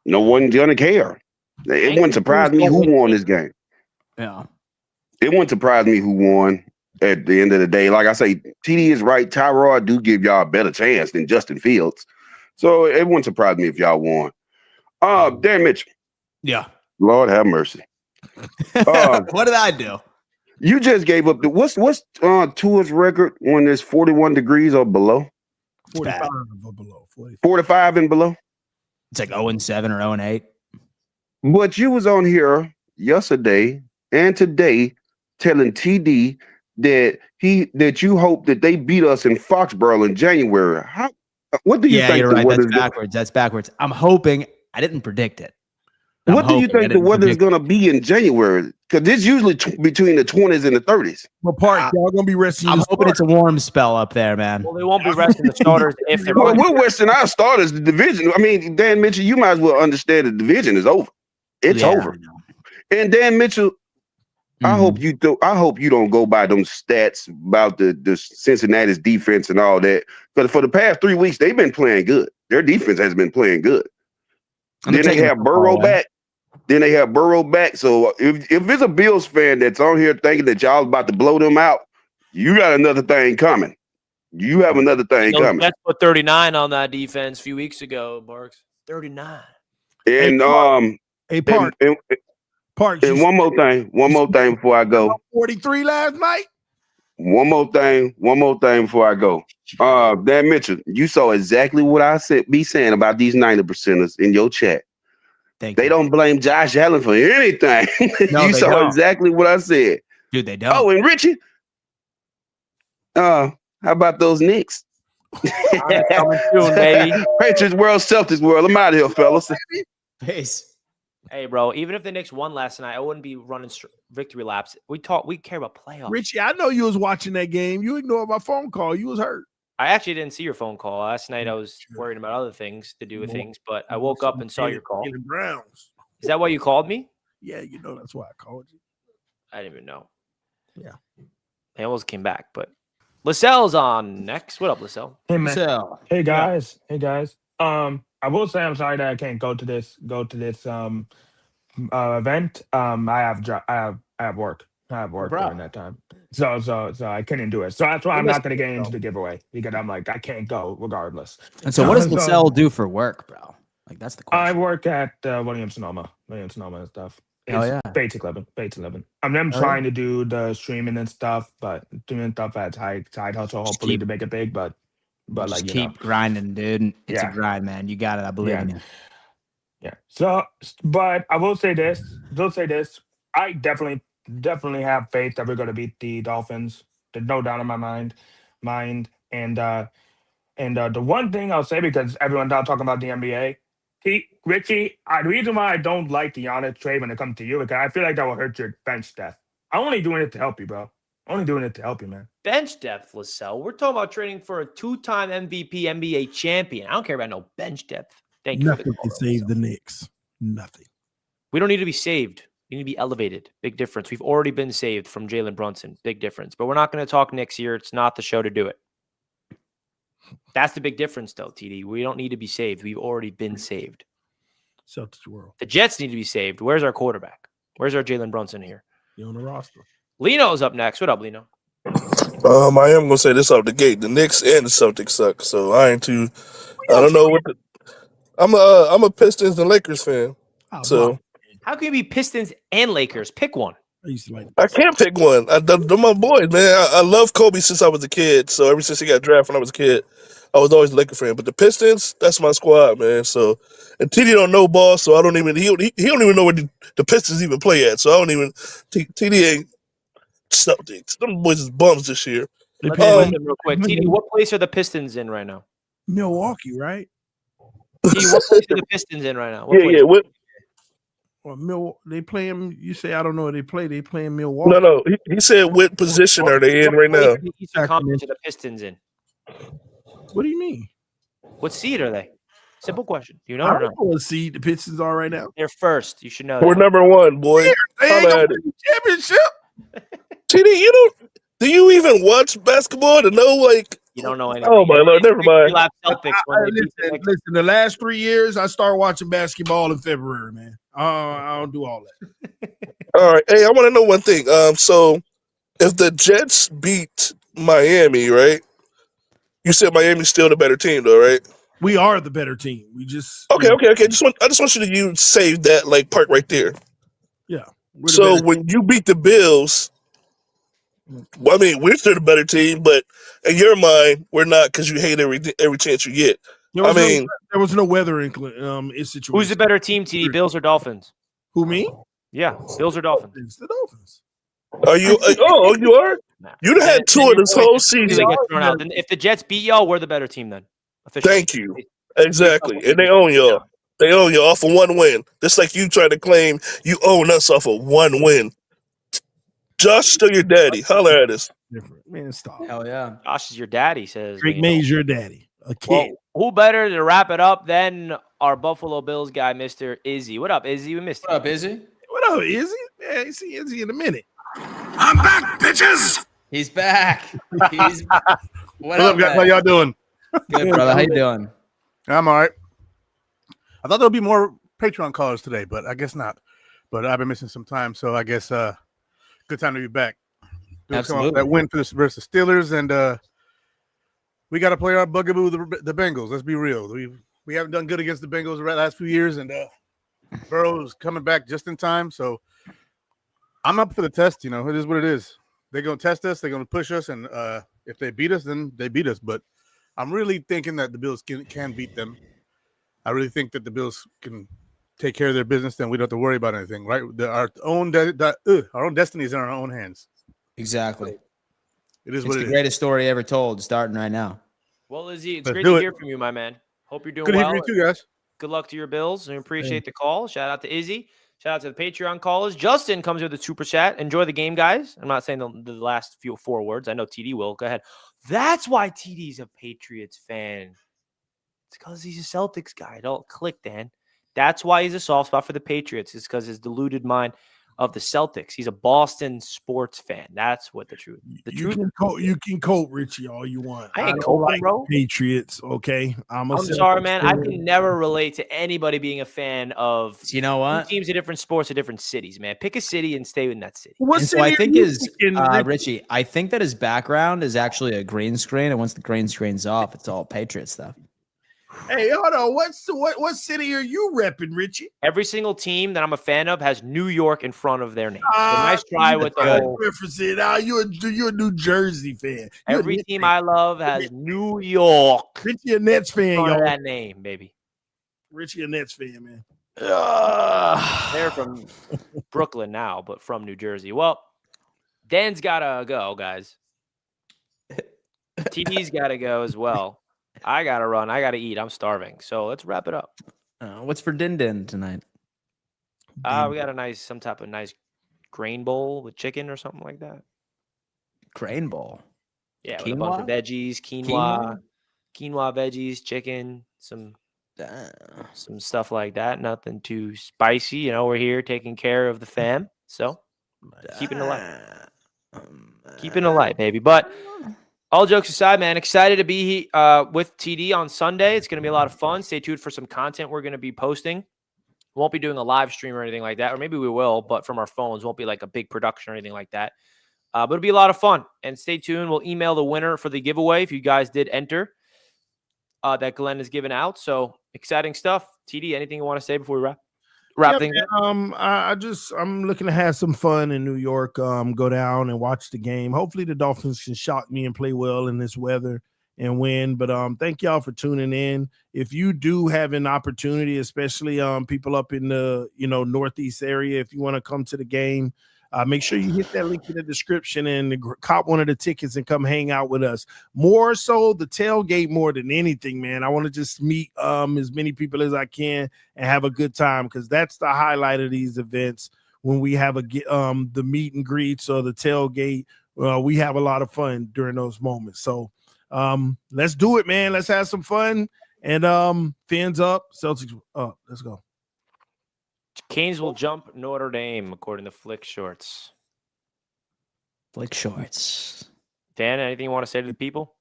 one's going to care. It wouldn't surprise me who won this game. Yeah. It wouldn't surprise me who won. At the end of the day, like I say, TD is right. Tyrod do give y'all a better chance than Justin Fields. So it wouldn't surprise me if y'all won. Dan Mitchell. Yeah. Lord have mercy. What did I do? You just gave up the what's Tua's record when it's 41 degrees or below? 45 or below. 45 and below? It's like 0-7 or 0-8. But you was on here yesterday and today telling TD that you hope that they beat us in Foxborough in January. What do you think? You're right. That's backwards. I'm hoping. I didn't predict it. What do you think the weather's going to be in January? Because it's usually between the 20s and the 30s. Well, Park, y'all going to be resting. I'm hoping it's a warm spell up there, man. Well, they won't be resting the starters if they're. Well, we're resting our starters. The division. I mean, Dan Mitchell, you might as well understand the division is over. It's over. And Dan Mitchell, I hope you don't go by them stats about the Cincinnati's defense and all that. But for the past 3 weeks, they've been playing good. Their defense has been playing good. Then they have Burrow back. So if it's a Bills fan that's on here thinking that y'all about to blow them out, you got another thing coming. You have another thing coming. That's put 39 on that defense a few weeks ago, Barks. 39. And Hey, Park. And one more thing before I go. 43 last night. One more thing before I go. Dan Mitchell, you saw exactly what I be saying about these 90%ers in your chat. They don't blame Josh Allen for anything. No, you saw don't. exactly what I said. Dude, they don't. Oh, and Richie, how about those Knicks? Coming soon, baby. Patriots world, Celtics world. I'm out of here, fellas. Peace. Hey, bro, even if the Knicks won last night, I wouldn't be running victory laps. We care about playoffs. Richie, I know you was watching that game. You ignored my phone call. You was hurt. I actually didn't see your phone call. Last night I was worried about other things to do with things, but I woke up and saw your call. Browns. Is that why you called me? Yeah, that's why I called you. I didn't even know. Yeah. I almost came back, but Lascelles on next. What up, Lascelles? Hey man. Hey guys. I will say I'm sorry that I can't go to this event. I have work. I have work bro. during that time. So I couldn't do it. So that's why I'm Well, not gonna get listen, into the giveaway because I'm like I can't go regardless. And so, what does So LaSalle do for work, bro? Like, that's the I question. work at Williams Sonoma and stuff. Hell It's yeah. Bates 11. I'm Hell trying to do the streaming and stuff, but doing stuff at side hustle, hopefully keep- to make it big. But Just like keep grinding, dude. It's a Yeah. grind, man. You got it. I believe Yeah. in you. Yeah. So, but I will say this. I definitely have faith that we're going to beat the Dolphins. There's no doubt in my mind. And the one thing I'll say, because everyone's now talking about the NBA, Richie, the reason why I don't like the Giannis trade when it comes to you, because I feel like that will hurt your bench depth. I'm only doing it to help you, bro. Only doing it to help you, man. Bench depth, LaSalle. We're talking about trading for a 2-time MVP NBA champion. I don't care about no bench depth. Thank you for the Nothing call, can save LaSalle. the Knicks. Nothing. We don't need to be saved. We need to be elevated. Big difference. We've already been saved from Jalen Brunson. Big difference. But we're not going to talk next year. It's not the show to do it. That's the big difference, though, TD. We don't need to be saved. We've already been saved. Celtics world. The Jets need to be saved. Where's our quarterback? Where's our Jalen Brunson here? You're on the roster. Lino's up next. What up, Lino? I am gonna say this off the gate: the Knicks and the Celtics suck. So I ain't too. I don't know what. I'm a Pistons and Lakers fan. So How can you be Pistons and Lakers? Pick one. I used to like. I can't pick one. They're my boys, man. I love Kobe since I was a kid. So ever since he got drafted when I was a kid, I was always a Laker fan. But the Pistons, that's my squad, man. So and TD don't know ball, so I don't even. He don't even know where the Pistons even play at. So I don't even. TD ain't Celtics. Them boys is bums this year. Let's go with them real quick. TD, what place are the Pistons in right now? Milwaukee, right? TD, what place are the Pistons in right now? What place? Yeah. What? Or they play him. You say I don't know where they play. They play in Milwaukee. No. He said, what position are they in right What place now? in the Eastern Conference are the Pistons in? What do you mean? What seed are they? Simple question. Do you know I or don't no? know what seed the Pistons are right now. They're first. You should know We're that. number one, boy. They ain't Holla gonna at win it. the championship. TD, do you even watch basketball to know, like, You don't know anything. oh my Lord, never mind. Lap Celtics when they beat the Knicks. Listen. The last 3 years, I started watching basketball in February. Man, I don't do all that. All right. Hey, I want to know one thing. So if the Jets beat Miami, right? You said Miami's still the better team, though, right? We are the better team. We just Okay. I just want you to save that like part right there. Yeah. we're the So better- when you beat the Bills, well, I mean, we're still the better team, but in your mind, we're not because you hate every chance you get. there was no weather in situation. Who's the better team, TD? Bills or Dolphins? Who, me? Yeah, Bills or Dolphins? It's the Dolphins. Are you? You are. You'd have had two of this whole season. They get thrown out. Then if the Jets beat y'all, we're the better team then. Officially. Thank you. Exactly. And they own y'all. They own you off of one win. Just like you try to claim you own us off of one win. Josh, still your daddy. Holler at us. Different. Man, stop. Hell yeah. Josh is your daddy, says Drake Lino. May's your daddy. A kid. Well, who better to wrap it up than our Buffalo Bills guy, Mr. Izzy? What up, Izzy? We missed you. What up, Izzy? What up, Izzy? Yeah, you see Izzy in a minute. I'm back, bitches. He's back. What What's up, guys? How y'all doing? Good, brother. How you doing? I'm all right. I thought there would be more Patreon callers today, but I guess not. But I've been missing some time, so I guess good time to be back. Absolutely. That win for the versus Steelers, and we got to play our bugaboo, the Bengals. Let's be real. We haven't done good against the Bengals the last few years, and Burrow's coming back just in time. So I'm up for the test. You know, it is what it is. They're going to test us. They're going to push us, and if they beat us, then they beat us. But I'm really thinking that the Bills can beat them. I really think that the Bills can take care of their business, then we don't have to worry about anything, right? Our own destiny is in our own hands. Exactly. It is It's what the it is. greatest story ever told, starting right now. Well, Izzy, it's Let's great do to it. hear from you, my man. Hope you're doing Good to well. hear from you too, guys. Good luck to your Bills. And we appreciate the call. Shout out to Izzy. Shout out to the Patreon callers. Justin comes with a super chat. Enjoy the game, guys. I'm not saying the last four words. I know TD will. Go ahead. That's why TD's a Patriots fan. It's because he's a Celtics guy. Don't click, Dan. That's why he's a soft spot for the Patriots. It's because his deluded mind. of the Celtics. He's a Boston sports fan. That's what the truth. You can quote Richie all you want. I ain't don't quoting, like bro. Patriots. Okay, I'm sorry, man. I can never relate to anybody being a fan of You know what? teams of different sports or different cities, man. Pick a city and stay in that city. What And so I city think are you his picking, Richie, I think that his background is actually a green screen, and once the green screen's off, it's all Patriot stuff. Hey, hold on. What city are you repping, Richie? Every single team that I'm a fan of has New York in front of their name. So nice try with the whole. You're a New Jersey fan. You're Every team I love has New York Richie a Nets fan, in front of y'all. that name, baby. Richie a Nets fan, man. They're from Brooklyn now, but from New Jersey. Well, Dan's gotta go, guys. TD's gotta go as well. I gotta run. I gotta eat. I'm starving. So let's wrap it up. What's for Din Din tonight? We got some type of nice grain bowl with chicken or something like that. Grain bowl. Yeah, with a bunch of veggies, quinoa veggies, chicken, some stuff like that. Nothing too spicy. You know, we're here taking care of the fam. So keeping it light. Keeping it light, baby. But all jokes aside, man, excited to be with TD on Sunday. It's going to be a lot of fun. Stay tuned for some content we're going to be posting. We won't be doing a live stream or anything like that, or maybe we will, but from our phones. Won't be like a big production or anything like that. But it'll be a lot of fun. And stay tuned. We'll email the winner for the giveaway if you guys did enter that Glenn has given out. So exciting stuff. TD, anything you want to say before we wrap things up? I'm looking to have some fun in New York. Go down and watch the game. Hopefully the Dolphins can shock me and play well in this weather and win. But thank y'all for tuning in. If you do have an opportunity, especially people up in the Northeast area, if you want to come to the game, make sure you hit that link in the description and cop one of the tickets and come hang out with us. More so the tailgate more than anything, man. I want to just meet as many people as I can and have a good time, because that's the highlight of these events. When we have the meet and greets or the tailgate, we have a lot of fun during those moments. So let's do it, man. Let's have some fun. And Phins up, Celtics up. Let's go. Canes will jump Notre Dame, according to Flick Shorts. Flick Shorts. Dan, anything you want to say to the people?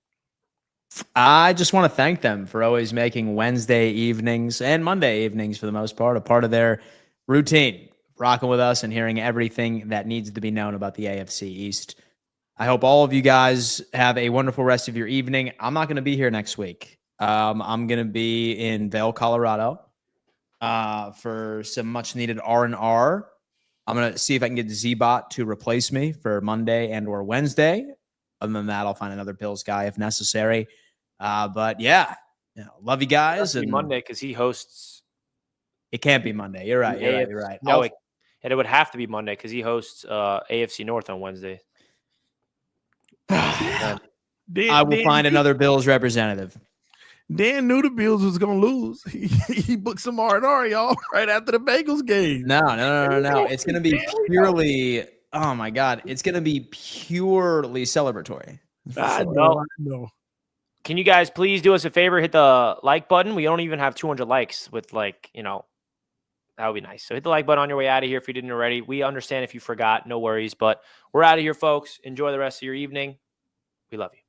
I just want to thank them for always making Wednesday evenings and Monday evenings, for the most part, a part of their routine, rocking with us and hearing everything that needs to be known about the AFC East. I hope all of you guys have a wonderful rest of your evening. I'm not going to be here next week. I'm going to be in Vail, Colorado, for some much needed R&R. I'm going to see if I can get Z-Bot to replace me for Monday and or Wednesday. Other than that, I'll find another Bills guy if necessary. But yeah, love you guys. And Monday, because he hosts. It can't be Monday. You're right. You're right. No, it would have to be Monday because he hosts AFC North on Wednesday. I will find another Bills representative. Dan knew the Bills was gonna lose. He booked some R&R, y'all, right after the Bengals game. No. It's gonna be purely. Oh my God! It's gonna be purely celebratory. I know. Can you guys please do us a favor? Hit the like button. We don't even have 200 likes. With that would be nice. So hit the like button on your way out of here if you didn't already. We understand if you forgot. No worries. But we're out of here, folks. Enjoy the rest of your evening. We love you.